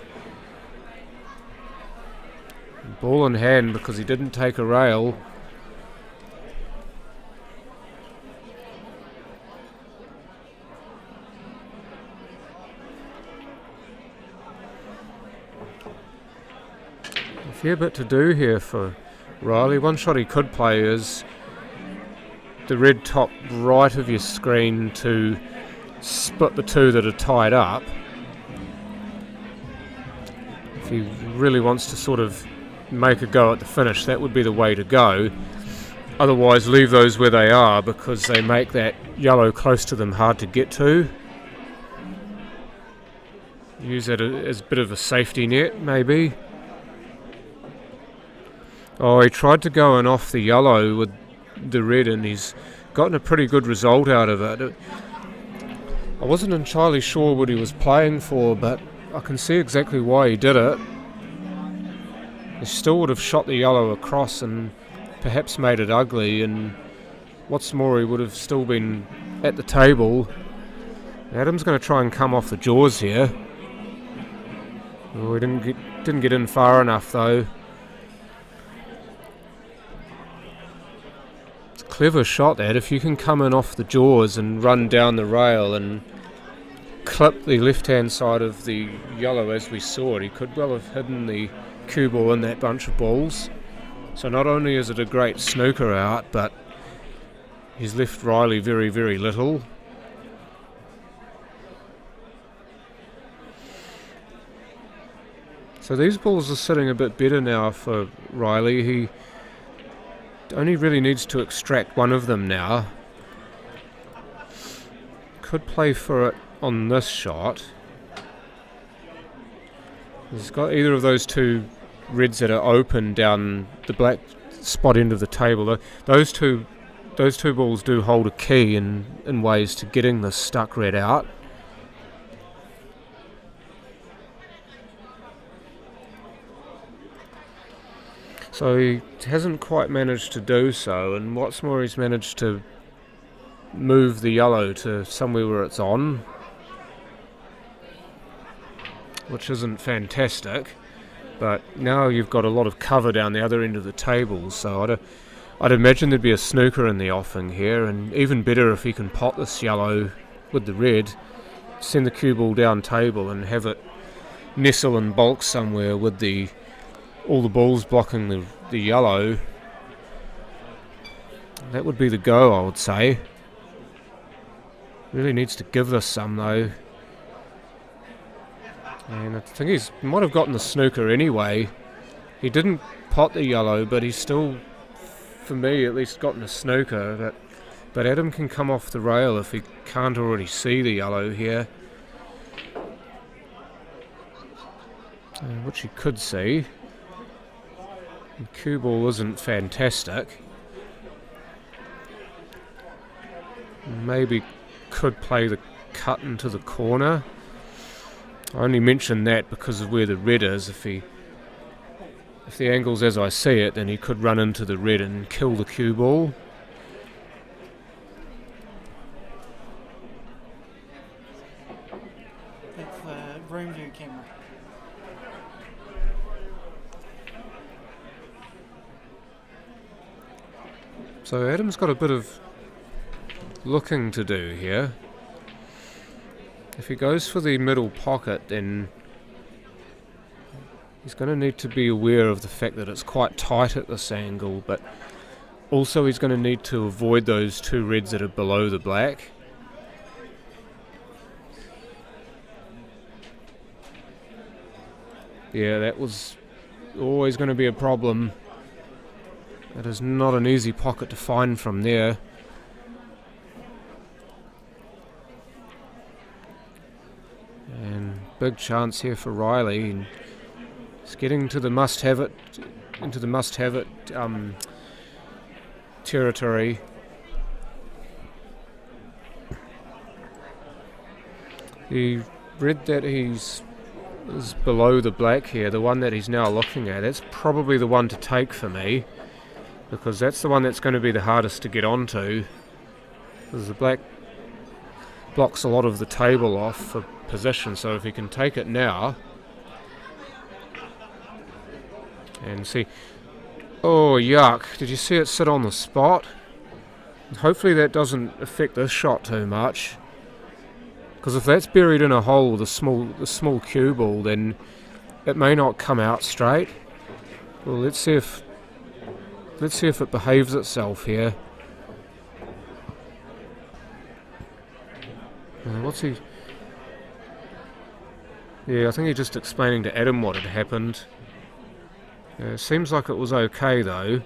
Ball in hand because he didn't take a rail. A fair bit to do here for Riley. One shot he could play is the red top right of your screen to split the two that are tied up. If he really wants to sort of make a go at the finish, that would be the way to go. Otherwise, leave those where they are because they make that yellow close to them hard to get to. Use it as a bit of a safety net, maybe. Oh, he tried to go and off the yellow with the red, and he's gotten a pretty good result out of it. I wasn't entirely sure what he was playing for, but I can see exactly why he did it. He still would have shot the yellow across and perhaps made it ugly, and what's more, he would have still been at the table. Adam's going to try and come off the jaws here. Oh, he didn't get in far enough though. It's a clever shot that. If you can come in off the jaws and run down the rail and clip the left hand side of the yellow as we saw it, he could well have hidden the cue ball in that bunch of balls. So not only is it a great snooker out, but he's left Riley very, very little. So these balls are sitting a bit better now for Riley. He only really needs to extract one of them now. Could play for it on this shot. He's got either of those two reds that are open down the black spot end of the table. Those two balls do hold a key in ways to getting the stuck red out. So he hasn't quite managed to do so, and what's more, he's managed to move the yellow to somewhere where it's on, which isn't fantastic, but now you've got a lot of cover down the other end of the table, so I'd imagine there'd be a snooker in the offing here, and even better if he can pot this yellow with the red, send the cue ball down table and have it nestle and bulk somewhere with all the balls blocking the yellow. That would be the go, I would say. Really needs to give this some though. And I think he might have gotten the snooker anyway. He didn't pot the yellow, but he's still, for me at least, gotten a snooker. But Adam can come off the rail if he can't already see the yellow here. Which he could see. The cue ball isn't fantastic. Maybe could play the cut into the corner. I only mention that because of where the red is. If the angle's as I see it, then he could run into the red and kill the cue ball. That's the room view camera. So Adam's got a bit of looking to do here. If he goes for the middle pocket, then he's going to need to be aware of the fact that it's quite tight at this angle, but also he's going to need to avoid those two reds that are below the black. Yeah, that was always going to be a problem. That is not an easy pocket to find from there. big chance here for Riley. And he's getting to the must-have it, into the must-have it territory. The red that is below the black here, the one that he's now looking at, that's probably the one to take for me, because that's the one that's going to be the hardest to get onto, because the black blocks a lot of the table off for position. So if he can take it now and see, oh yuck, did you see it sit on the spot? Hopefully that doesn't affect this shot too much, because if that's buried in a hole with the small cue ball, then it may not come out straight. Well, let's see if it behaves itself here. What's he? Yeah, I think he's just explaining to Adam what had happened. It seems like it was okay though.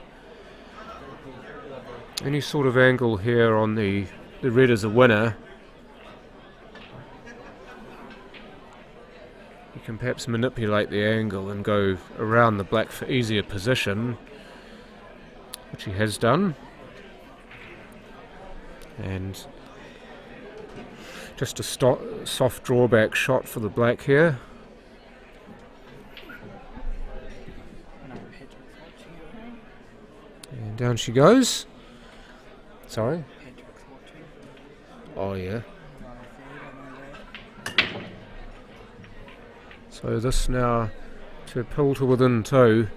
Any sort of angle here on the red is a winner. You can perhaps manipulate the angle and go around the black for easier position, which he has done. And just a soft drawback shot for the black here. And down she goes. Sorry? Oh yeah. So this now to pull to within 2.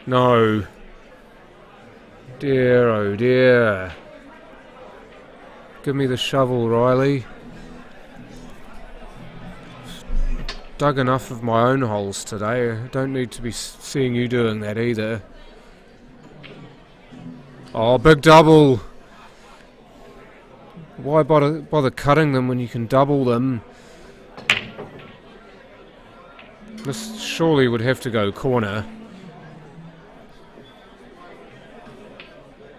No. Dear, oh dear. Give me the shovel, Riley. Dug enough of my own holes today. I don't need to be seeing you doing that either. Oh, big double. Why bother cutting them when you can double them? This surely would have to go corner.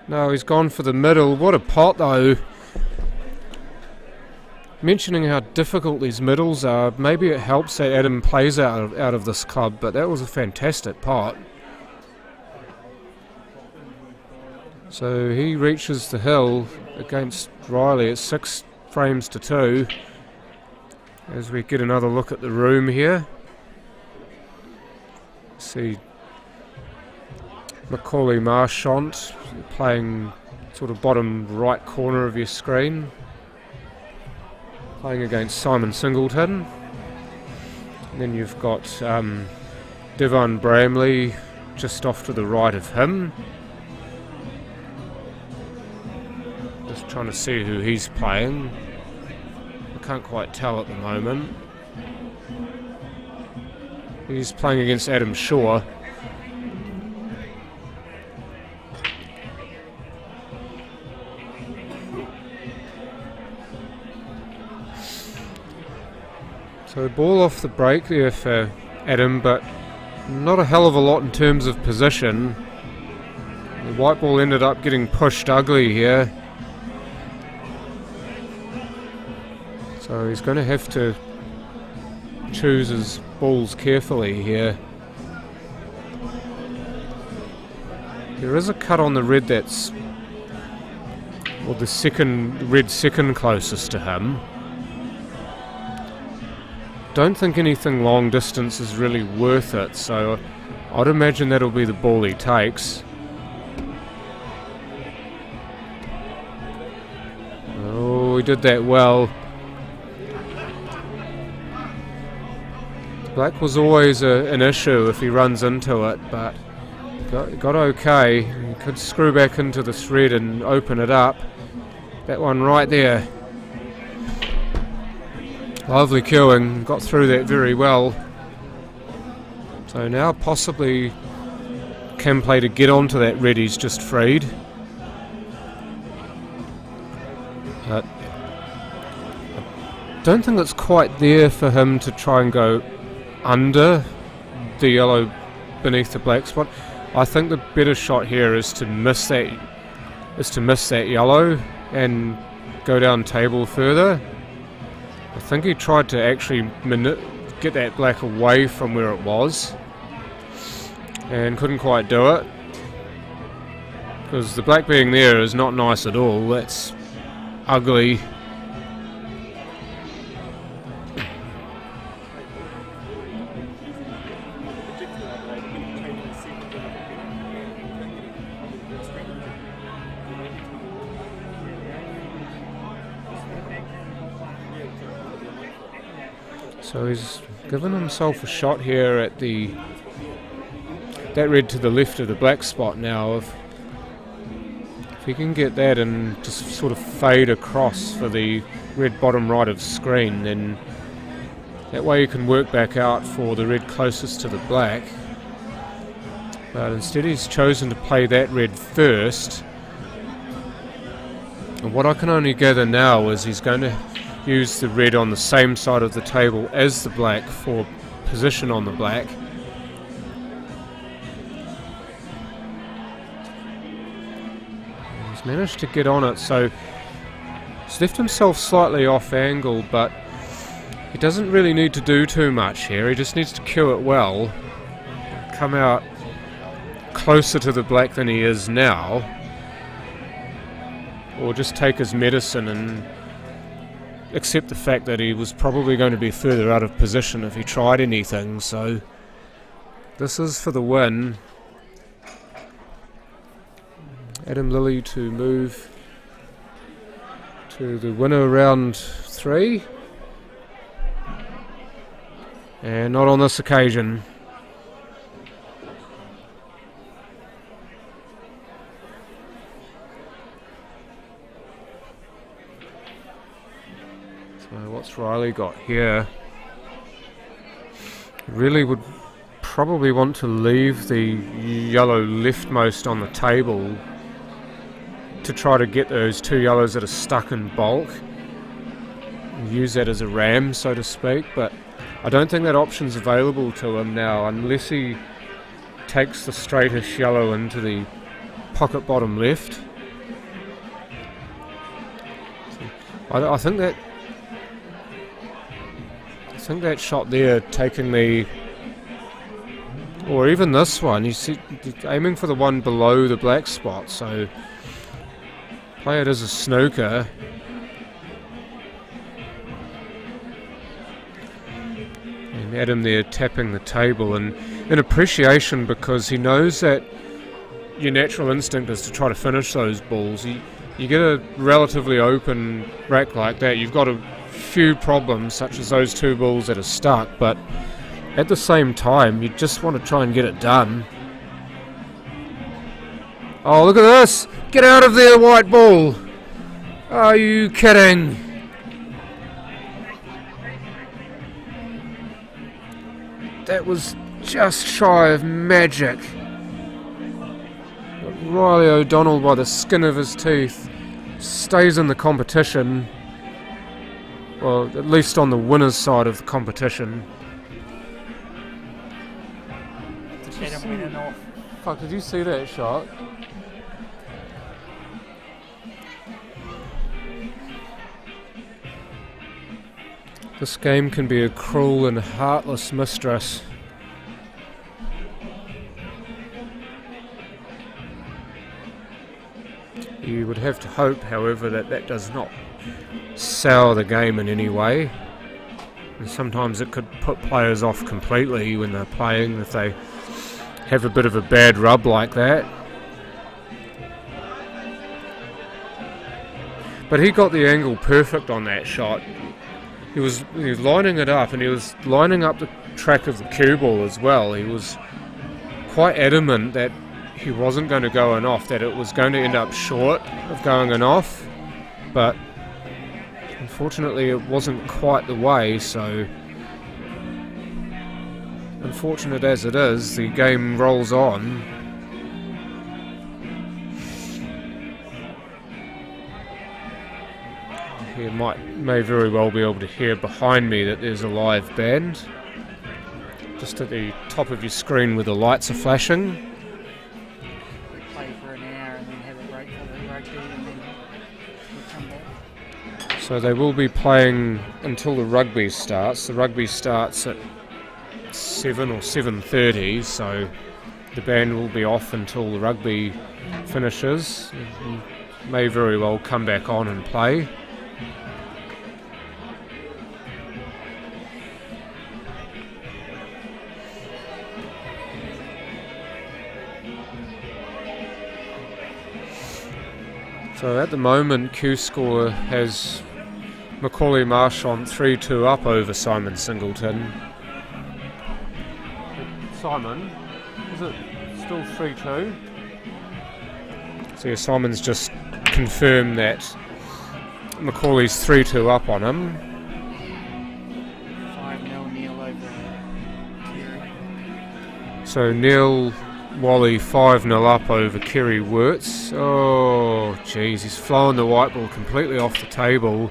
No, he's gone for the middle. What a pot though. Mentioning how difficult these middles are, maybe it helps that Adam plays out of this club, but that was a fantastic pot. So he reaches the hill against Riley at 6 frames to 2. As we get another look at the room here. See Macaulay Marchant playing sort of bottom right corner of your screen, playing against Simon Singleton. And then you've got Devon Bramley just off to the right of him. Just trying to see who he's playing. I can't quite tell at the moment. He's playing against Adam Shaw. So ball off the break there for Adam, but not a hell of a lot in terms of position. The white ball ended up getting pushed ugly here. So he's going to have to choose his balls carefully here. There is a cut on the red that's, well, the red second closest to him. Don't think anything long distance is really worth it, so I'd imagine that'll be the ball he takes. Oh, he did that well. Black was always an issue if he runs into it, but got okay. He could screw back into this red and open it up. That one right there. Lovely cueing, got through that very well. So now possibly can play to get onto that red he's just freed. But I don't think it's quite there for him to try and go under the yellow beneath the black spot. I think the better shot here is to miss that yellow and go down table further. I think he tried to actually get that black away from where it was and couldn't quite do it, because the black being there is not nice at all. That's ugly. So he's given himself a shot here at that red to the left of the black spot now. If he can get that and just sort of fade across for the red bottom right of screen, then that way you can work back out for the red closest to the black. But instead he's chosen to play that red first. And what I can only gather now is he's going to use the red on the same side of the table as the black for position on the black. He's managed to get on it, so he's left himself slightly off angle, but he doesn't really need to do too much here. He just needs to cue it well, come out closer to the black than he is now, or just take his medicine and accept the fact that he was probably going to be further out of position if he tried anything. So this is for the win. Adam Lilly to move to the winner round 3, and not on this occasion. What's Riley got here? Really would probably want to leave the yellow leftmost on the table to try to get those 2 yellows that are stuck in bulk and use that as a ram, so to speak, but I don't think that option's available to him now unless he takes the straightest yellow into the pocket bottom left. I think that shot there, taking the, or even this one, you see, aiming for the one below the black spot, so play it as a snooker. And Adam there tapping the table, and in appreciation, because he knows that your natural instinct is to try to finish those balls. You get a relatively open rack like that, you've got a few problems such as those 2 balls that are stuck, but at the same time you just want to try and get it done. Oh, look at this! Get out of there, white ball! Are you kidding? That was just shy of magic. Riley O'Donnell, by the skin of his teeth, stays in the competition. Well, at least on the winner's side of the competition. Fuck, did you see that shot? This game can be a cruel and heartless mistress. You would have to hope, however, that that does not sour the game in any way. And sometimes it could put players off completely when they're playing, if they have a bit of a bad rub like that. But he got the angle perfect on that shot. He was lining it up, and he was lining up the track of the cue ball as well. He was quite adamant that he wasn't going to go in off, that it was going to end up short of going in off, but unfortunately it wasn't quite the way. So unfortunate as it is, the game rolls on. You may very well be able to hear behind me that there's a live band just at the top of your screen where the lights are flashing. So they will be playing until the rugby starts. The rugby starts at 7 or 7:30, so the band will be off until the rugby finishes. And may very well come back on and play. So at the moment, Q-Score has Macaulay Marchant 3-2 up over Simon Singleton. Simon, is it still 3-2? So yeah, Simon's just confirmed that Macaulay's 3-2 up on him. 5-0 Neil over Kerry. So Neil Wally 5-0 up over Kerry Wirtz. Oh, jeez, he's flown the white ball completely off the table.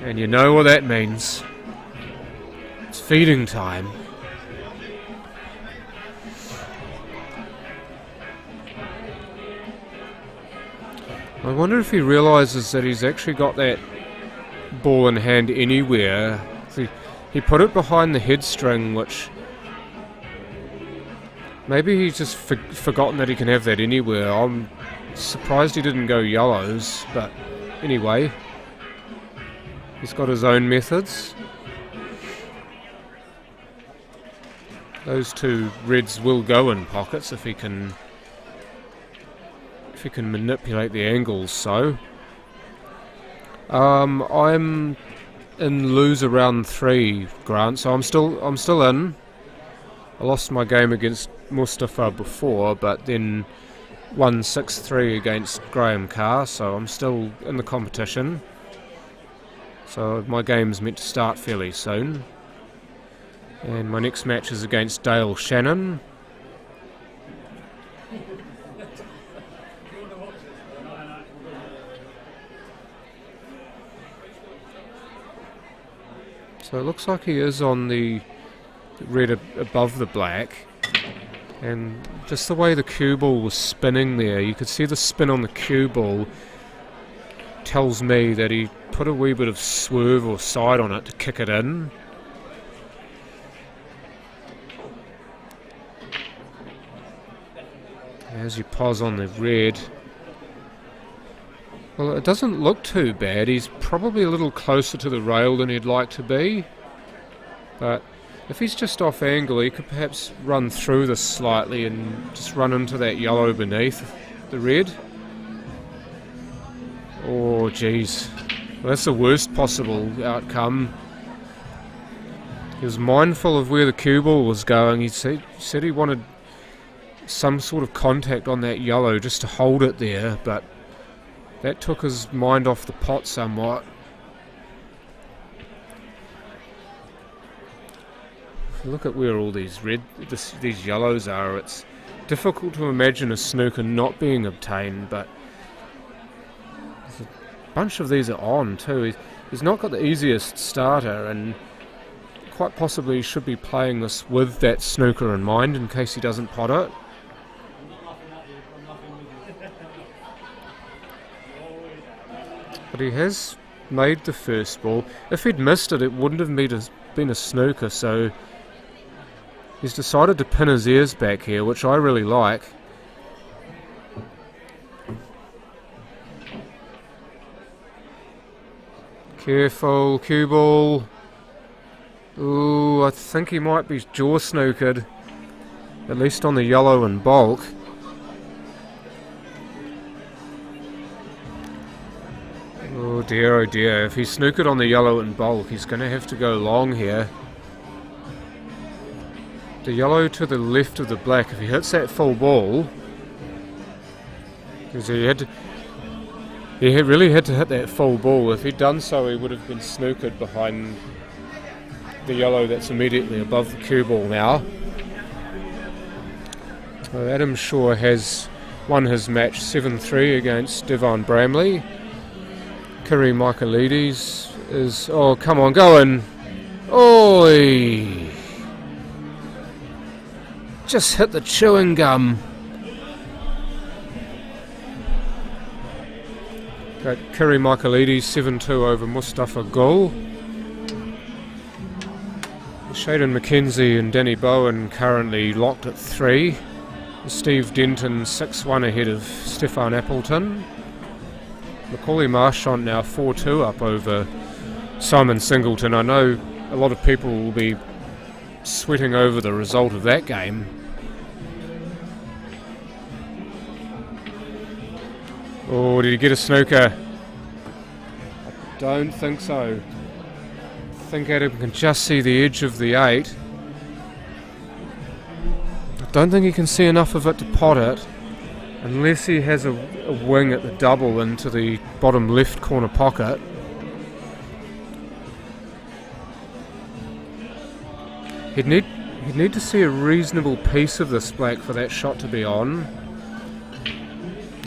And you know what that means. It's feeding time. I wonder if he realises that he's actually got that ball in hand anywhere. He put it behind the head string, which maybe he's just forgotten that he can have that anywhere. I'm surprised he didn't go yellows, but anyway, he's got his own methods. Those two reds will go in pockets if he can manipulate the angles. So I'm in loser round 3, Grant, so I'm still in. I lost my game against Mustafa before, but then won 6-3 against Graham Carr, so I'm still in the competition. So my game's meant to start fairly soon. And my next match is against Dale Shannon. So it looks like he is on the red above the black, and just the way the cue ball was spinning there, you could see the spin on the cue ball tells me that he put a wee bit of swerve or side on it to kick it in. As you pause on the red, well, it doesn't look too bad. He's probably a little closer to the rail than he'd like to be, but if he's just off angle, he could perhaps run through this slightly and just run into that yellow beneath the red. Oh, geez. Well, that's the worst possible outcome. He was mindful of where the cue ball was going. He said he wanted some sort of contact on that yellow just to hold it there, but that took his mind off the pot somewhat. If you look at where all these these yellows are, it's difficult to imagine a snooker not being obtained, but a bunch of these are on too. He's not got the easiest starter, and quite possibly he should be playing this with that snooker in mind in case he doesn't pot it. But he has made the first ball. If he'd missed it, it wouldn't have been a snooker, so he's decided to pin his ears back here, which I really like. Careful, cue ball. Ooh, I think he might be jaw snookered, at least on the yellow and bulk. Oh dear, if he's snookered on the yellow and bulk, he's going to have to go long here. The yellow to the left of the black, if he hits that full ball, because he really had to hit that full ball. If he'd done so, he would have been snookered behind the yellow that's immediately above the cue ball now. So Adam Shaw has won his match 7-3 against Devon Bramley. Kiri Michaelides is... oh, come on, go in. Oi! Just hit the chewing gum. Got Kiri Michaelides 7-2 over Mustafa Gul. Shaden McKenzie and Danny Bowen currently locked at 3. Steve Denton 6-1 ahead of Stefan Appleton. Macaulay Marchant now 4-2 up over Simon Singleton. I know a lot of people will be sweating over the result of that game. Oh, did he get a snooker? I don't think so. I think Adam can just see the edge of the 8. I don't think he can see enough of it to pot it, unless he has a wing at the double into the bottom left corner pocket. He'd need to see a reasonable piece of this black for that shot to be on.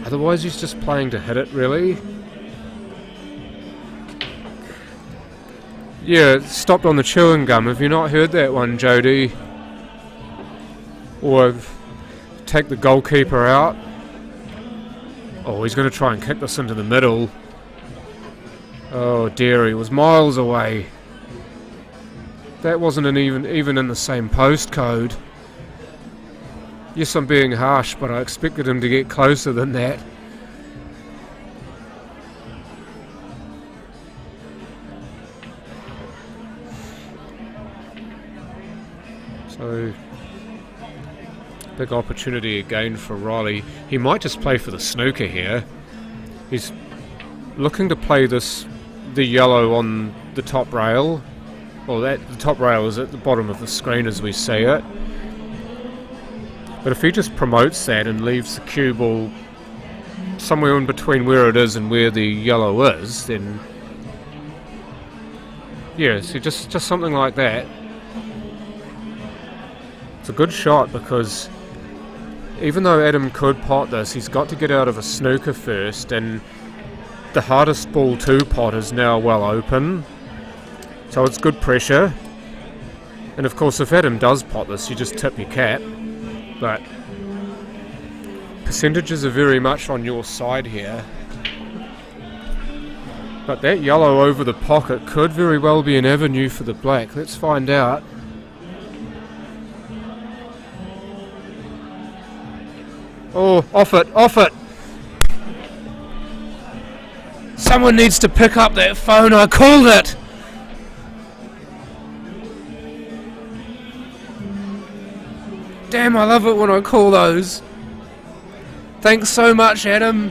Otherwise he's just playing to hit it, really. Yeah, stopped on the chewing gum. Have you not heard that one, Jody? Or take the goalkeeper out. Oh, he's going to try and kick this into the middle. Oh dear, he was miles away. That wasn't even in the same postcode. Yes, I'm being harsh, but I expected him to get closer than that. So, big opportunity again for Riley. He might just play for the snooker here. He's looking to play the yellow on the top rail. Well, the top rail is at the bottom of the screen as we see it. But if he just promotes that and leaves the cue ball somewhere in between where it is and where the yellow is, then yeah, so just something like that. It's a good shot, because even though Adam could pot this, he's got to get out of a snooker first, and the hardest ball to pot is now well open. So it's good pressure. And of course, if Adam does pot this, you just tip your cap. But percentages are very much on your side here. But that yellow over the pocket could very well be an avenue for the black. Let's find out. Oh, off it, off it! Someone needs to pick up that phone, I called it! Damn, I love it when I call those. Thanks so much, Adam.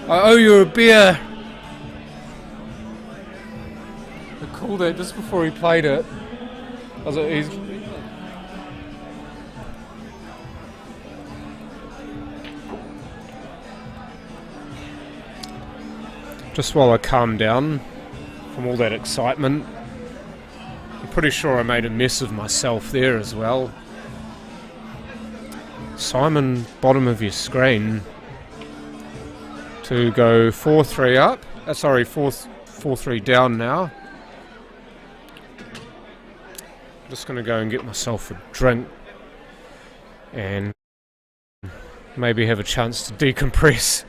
I owe you a beer. I called it just before he played it. Just while I calm down from all that excitement. I'm pretty sure I made a mess of myself there as well. Simon, bottom of your screen, to go 4-3 up. 4-3 down now. Just going to go and get myself a drink and maybe have a chance to decompress.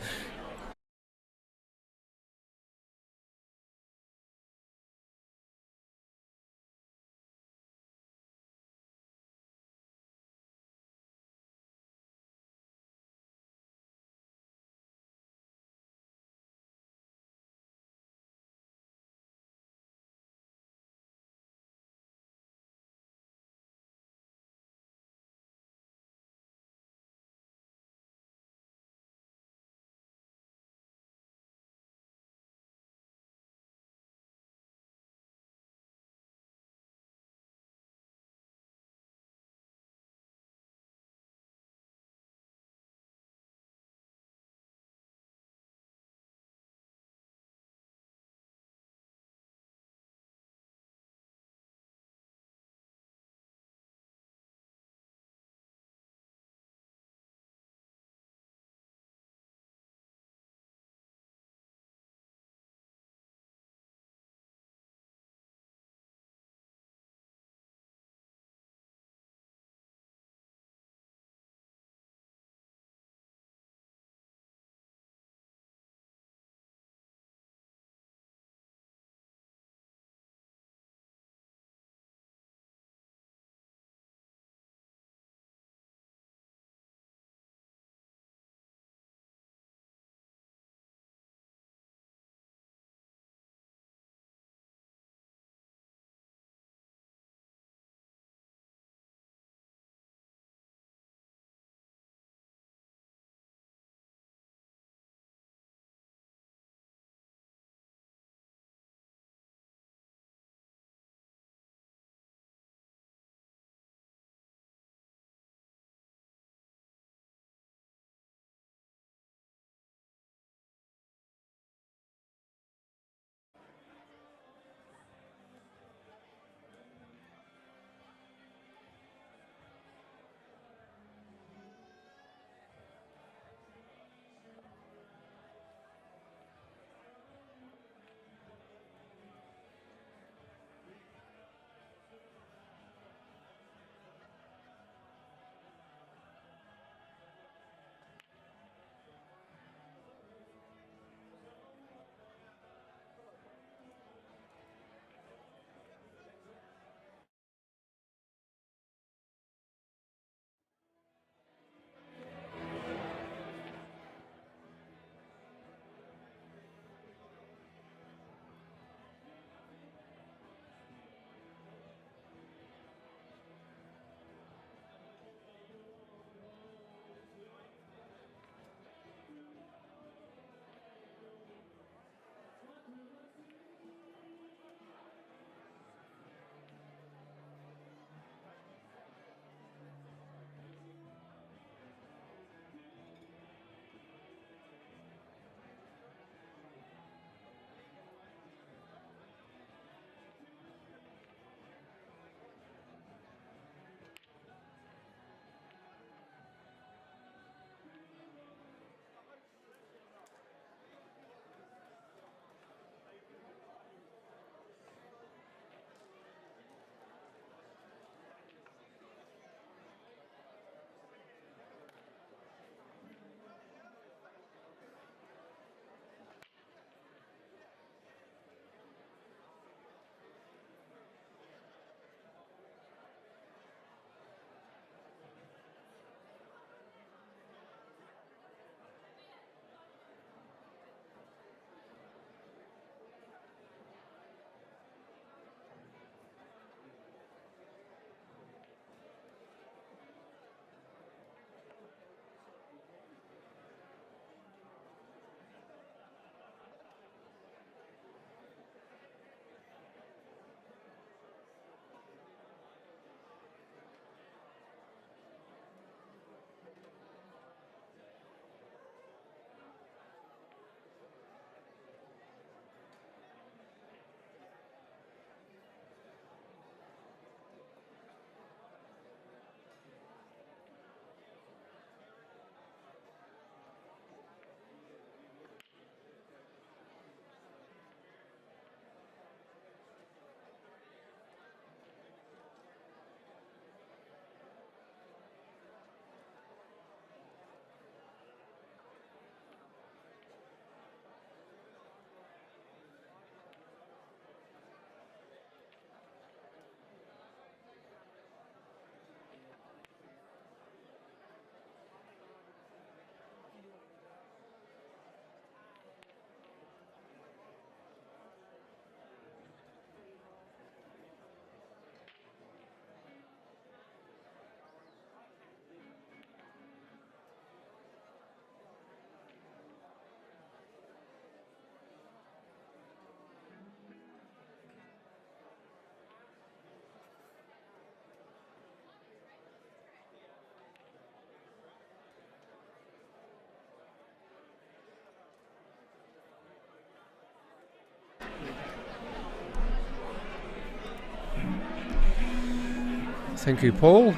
Thank you, Paul.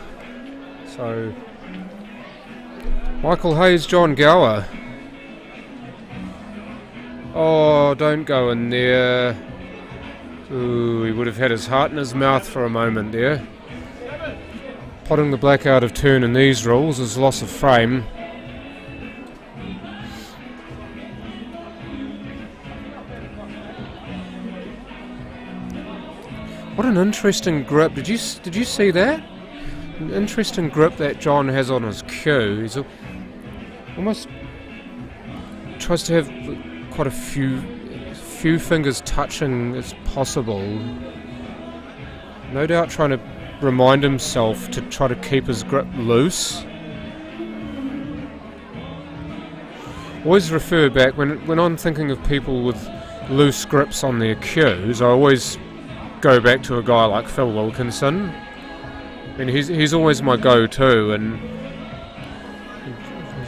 So, Michael Hayes, John Gower. Oh, don't go in there. Ooh, he would have had his heart in his mouth for a moment there. Potting the black out of turn in these rules is loss of frame. What an interesting grip. Did you see that? An interesting grip that John has on his cue. He's almost tries to have quite a few fingers touching as possible. No doubt trying to remind himself to try to keep his grip loose. Always refer back when I'm thinking of people with loose grips on their cues. I always go back to a guy like Phil Wilkinson. And he's always my go-to, and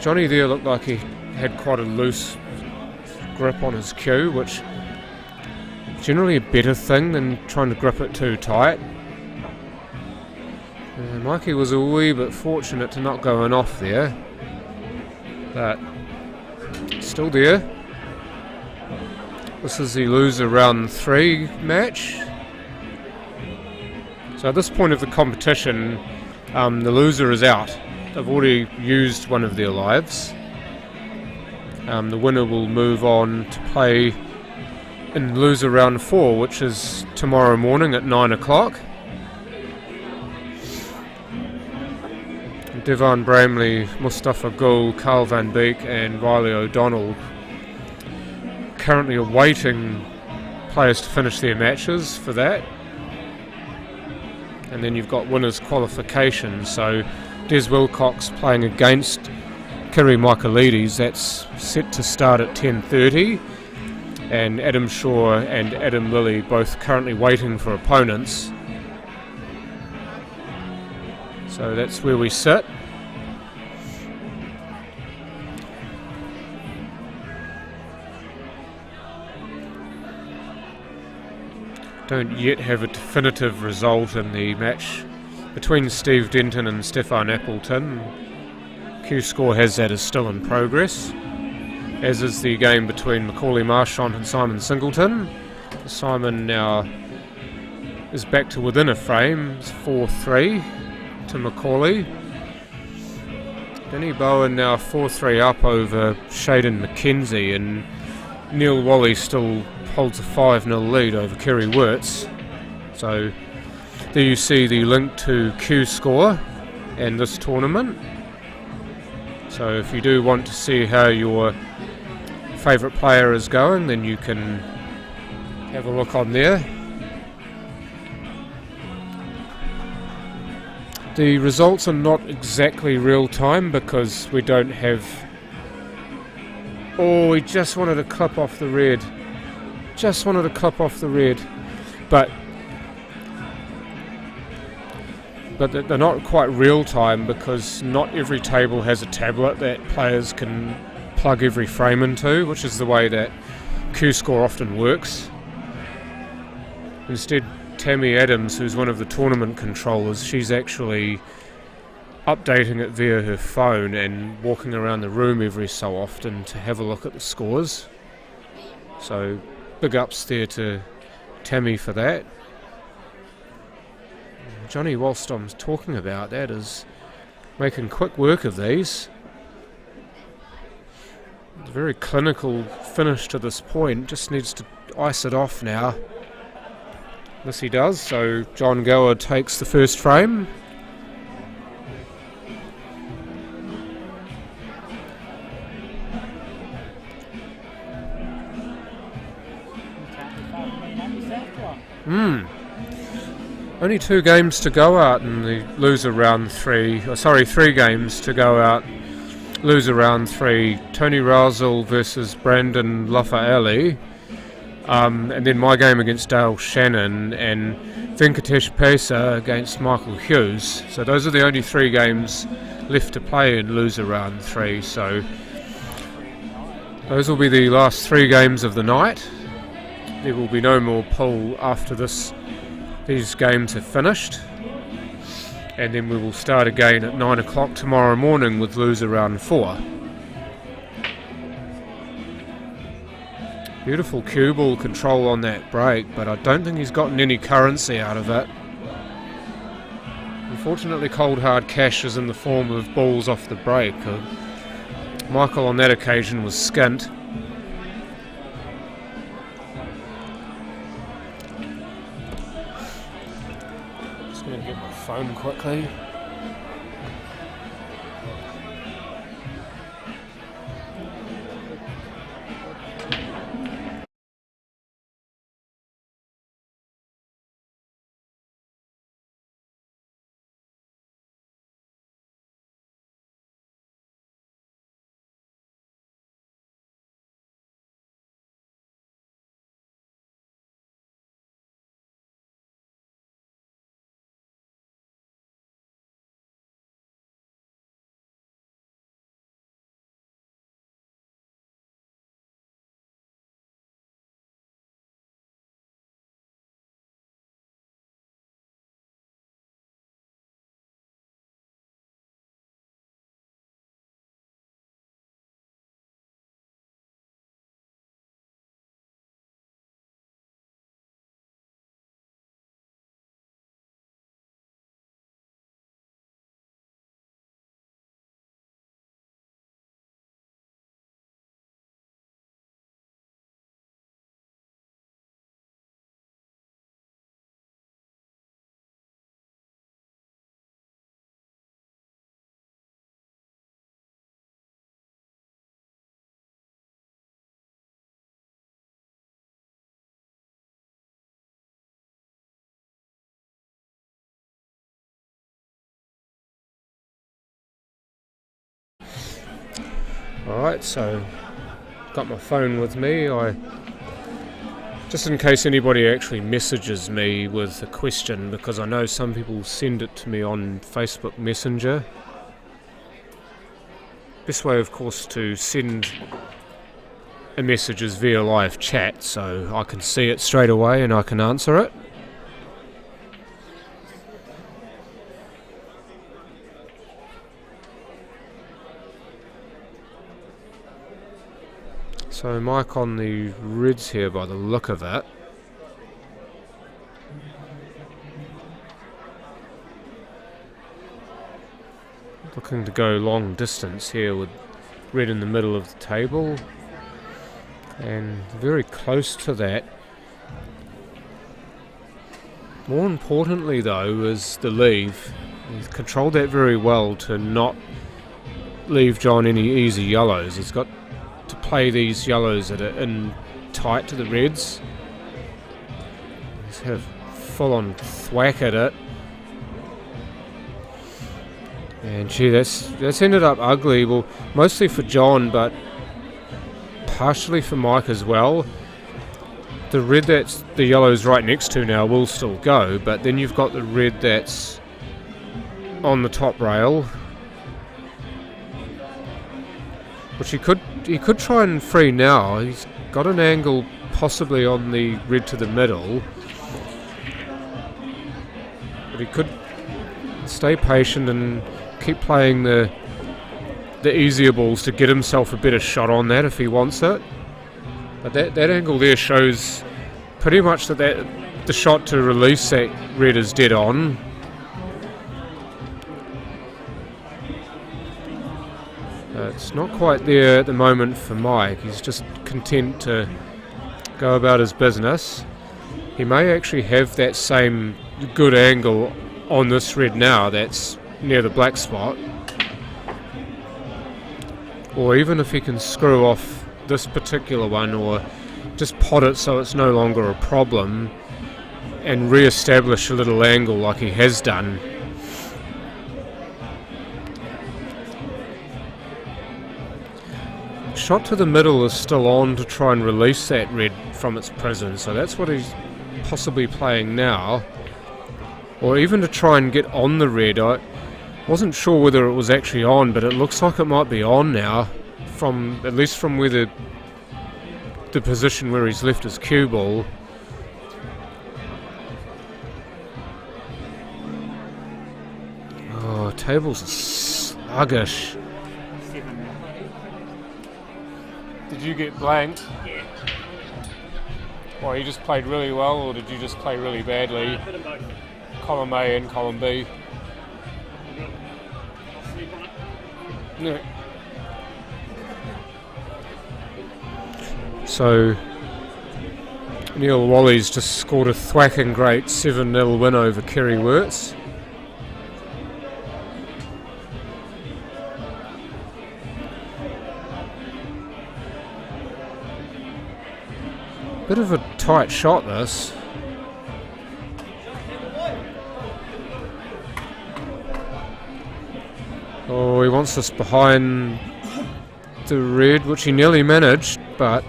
Johnny there looked like he had quite a loose grip on his cue, which is generally a better thing than trying to grip it too tight. Mikey was a wee bit fortunate to not going off there, but still there. This is the loser round 3 match. So at this point of the competition, the loser is out. They've already used one of their lives. The winner will move on to play in loser round 4, which is tomorrow morning at 9 o'clock. Devon Bramley, Mustafa Gul, Carl van Beek and Riley O'Donnell currently awaiting players to finish their matches for that. And then you've got winners qualification, so Des Wilcox playing against Kiri Michaelides, that's set to start at 10:30, and Adam Shaw and Adam Lilly both currently waiting for opponents. So that's where we sit. Don't yet have a definitive result in the match between Steve Denton and Stefan Appleton. Q Score has that as still in progress, as is the game between Macaulay Marchant and Simon Singleton. Simon now is back to within a frame. It's 4-3 to Macaulay. Danny Bowen now 4-3 up over Shaden McKenzie, and Neil Wally still holds a 5-0 lead over Kerry Wirtz. So there you see the link to Q Score and this tournament. So if you do want to see how your favourite player is going, then you can have a look on there. The results are not exactly real time because we don't have... Oh, we just wanted to clip off the red. Just wanted to clip off the red. But they're not quite real time because not every table has a tablet that players can plug every frame into, which is the way that Q Score often works. Instead, Tammy Adams, who's one of the tournament controllers, she's actually updating it via her phone and walking around the room every so often to have a look at the scores. So big ups there to Tammy for that. Johnny, whilst I'm talking about that, is making quick work of these. It's a very clinical finish to this point, just needs to ice it off now. This he does, so John Gower takes the first frame. Only 2 games to go out in the loser round 3. 3 games to go out. Loser round 3. Tony Rousel versus Brandon Lafayette. And then my game against Dale Shannon and Venkatesh Pesa against Michael Hughes. So those are the only 3 games left to play in loser round 3. So those will be the last 3 games of the night. There will be no more pool after this. These games have finished. and then we will start again at 9 o'clock tomorrow morning with loser round 4. Beautiful cue ball control on that break, but I don't think he's gotten any currency out of it. Unfortunately, cold hard cash is in the form of balls off the break. Michael on that occasion was skint. Just going to get my phone quickly. Alright, so got my phone with me. Just in case anybody actually messages me with a question, because I know some people send it to me on Facebook Messenger. Best way, of course, to send a message is via live chat, so I can see it straight away and I can answer it. So Mike on the Reds here by the look of it. Looking to go long distance here with Red in the middle of the table. And very close to that. More importantly though is the leave. He's controlled that very well to not leave John any easy yellows. He's got to play these yellows that are in tight to the Reds. He's had a full-on thwack at it. And gee, that's ended up ugly. Well, mostly for John, but partially for Mike as well. The red that's the yellow's right next to now will still go, but then you've got the red that's on the top rail, which he could try and free now. He's got an angle possibly on the red to the middle, but he could stay patient and keep playing the easier balls to get himself a better shot on that if he wants it. But that angle there shows pretty much that the shot to release that red is dead on. It's not quite there at the moment for Mike. He's just content to go about his business. He may actually have that same good angle on this red now that's near the black spot. Or even if he can screw off this particular one, or just pot it so it's no longer a problem and re-establish a little angle like he has done. Shot to the middle is still on to try and release that red from its prison, so that's what he's possibly playing now. Or even to try and get on the red. I wasn't sure whether it was actually on, but it looks like it might be on now, at least from where the position where he's left his cue ball. tables are sluggish. 7. Did you get blanked? Yeah. Well, you just played really well, or did you just play really badly? Bit of both. Column A and column B. Sleep on it. No. So Neil Wally's just scored a thwacking great 7-0 win over Kerry Wirtz. Bit of a tight shot, this. Oh, he wants this behind the red, which he nearly managed, but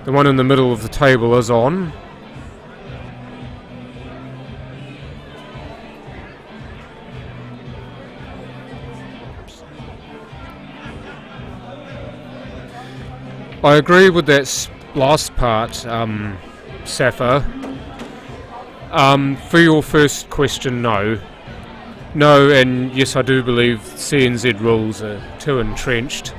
the one in the middle of the table is on. I agree with that last part, Safa. For your first question, no. No, and yes, I do believe CNZ rules are too entrenched.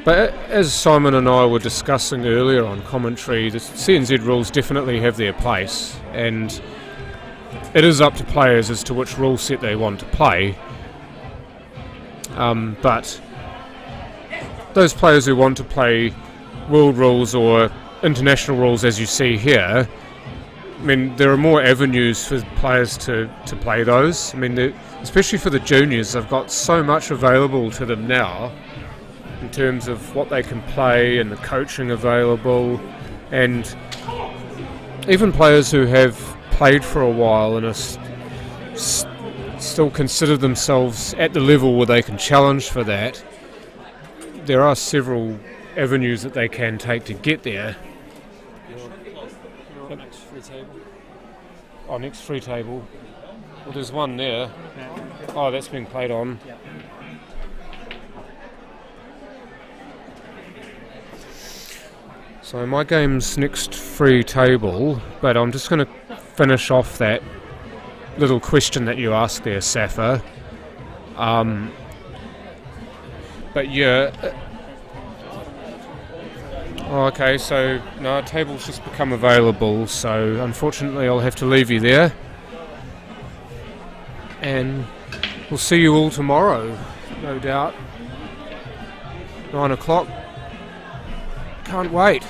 But as Simon and I were discussing earlier on commentary, the CNZ rules definitely have their place, and it is up to players as to which rule set they want to play. But those players who want to play world rules or international rules, as you see here, I mean, there are more avenues for players to play those. I mean, especially for the juniors, they've got so much available to them now in terms of what they can play and the coaching available, and even players who have played for a while and are still consider themselves at the level where they can challenge for that. There are several avenues that they can take to get there. Your next free table. Oh, next free table. Well, there's one there. Yeah. Oh, that's being played on. Yeah. So my game's next free table, but I'm just going to finish off that little question that you asked there, Safa. But yeah. Oh, okay, so no, table's just become available, so unfortunately I'll have to leave you there. And we'll see you all tomorrow, no doubt. 9 o'clock. Can't wait.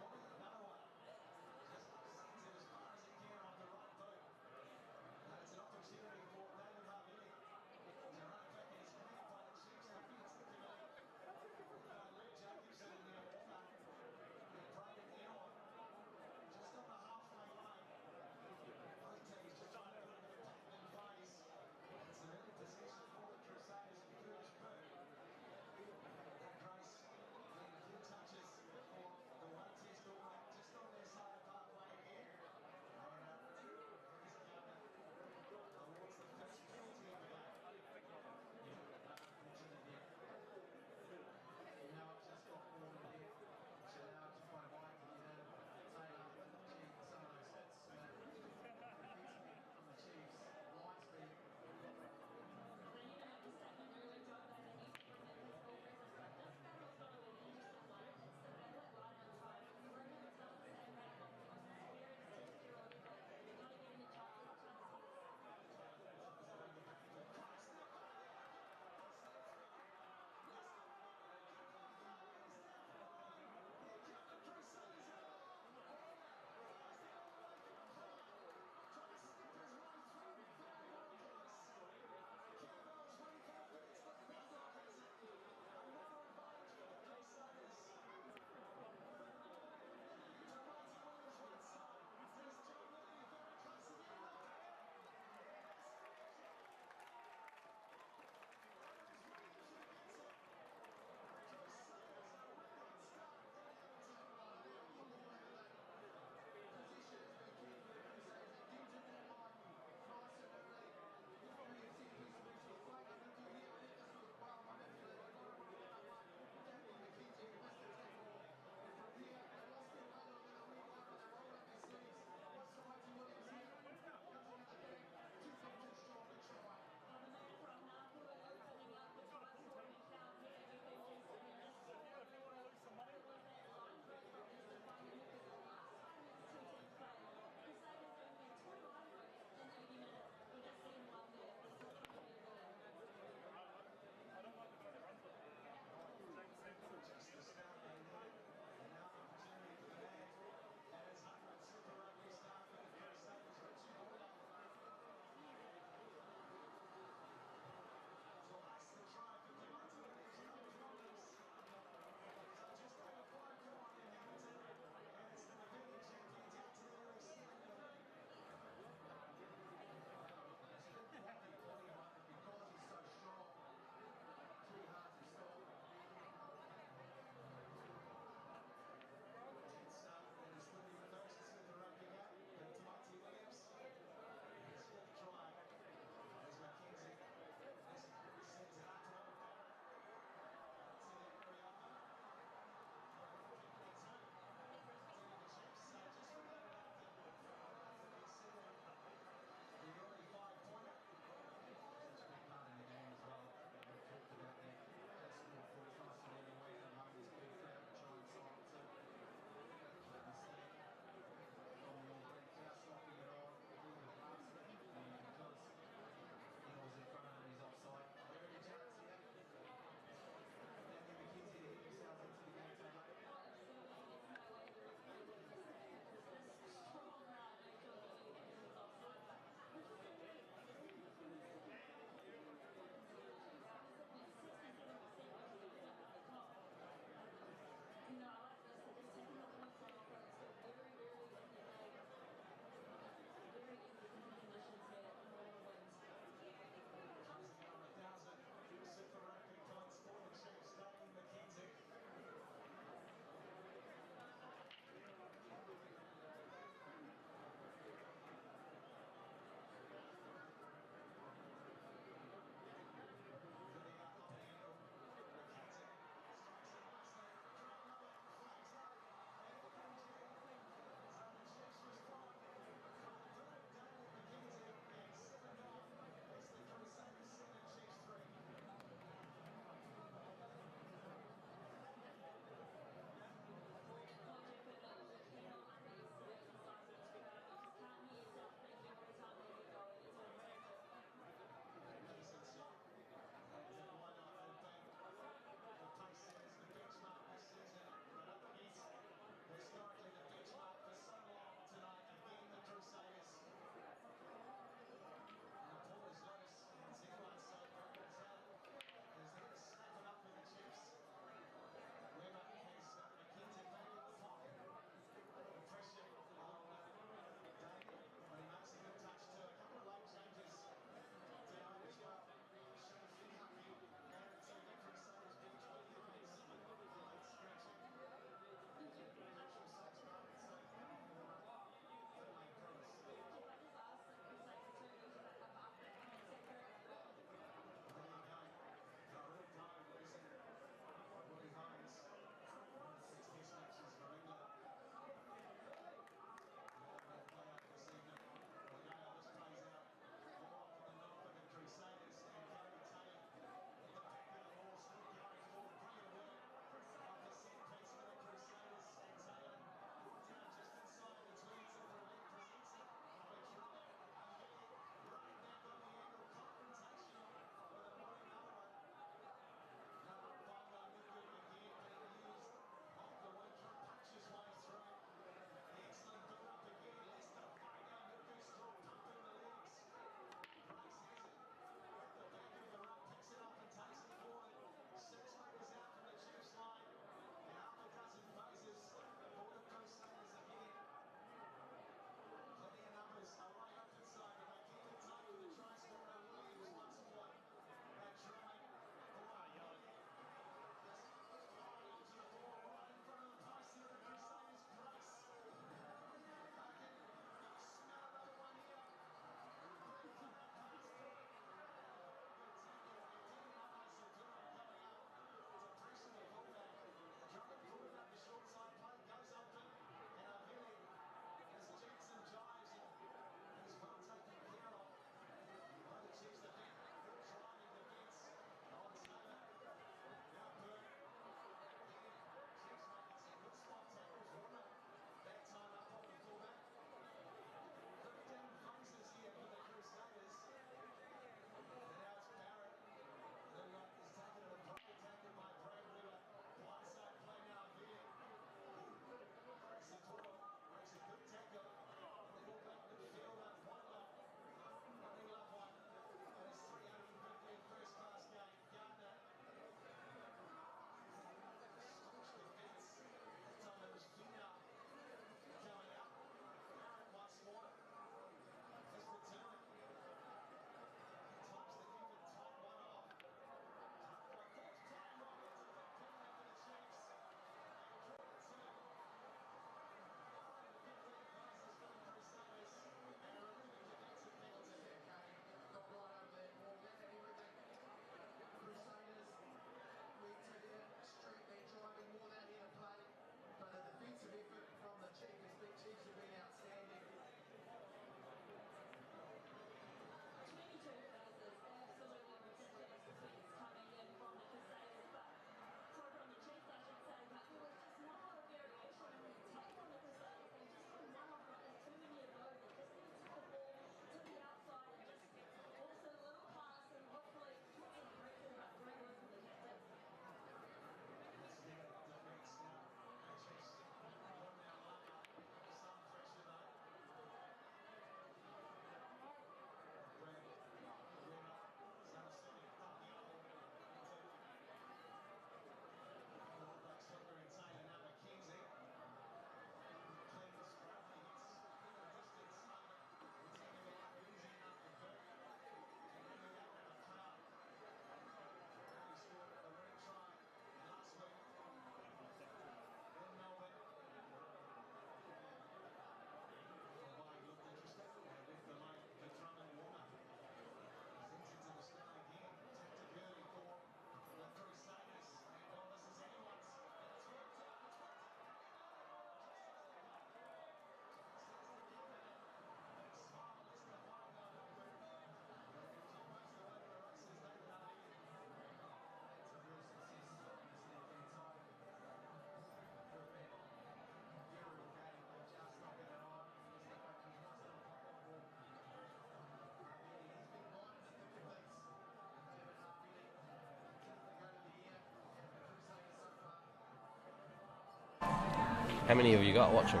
How many have you got watching?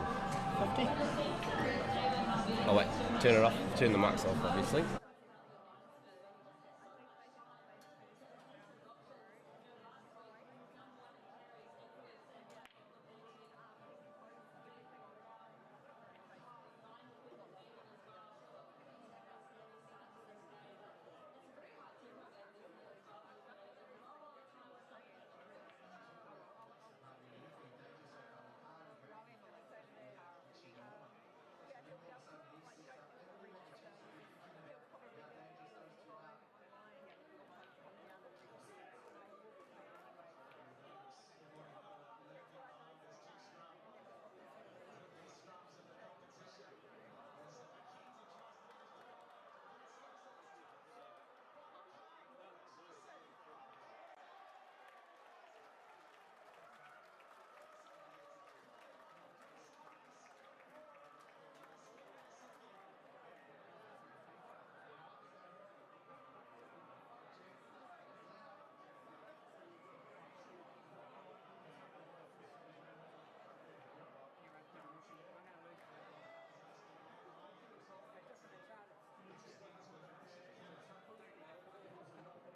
50. Oh wait, turn it off. Turn the mics off, obviously.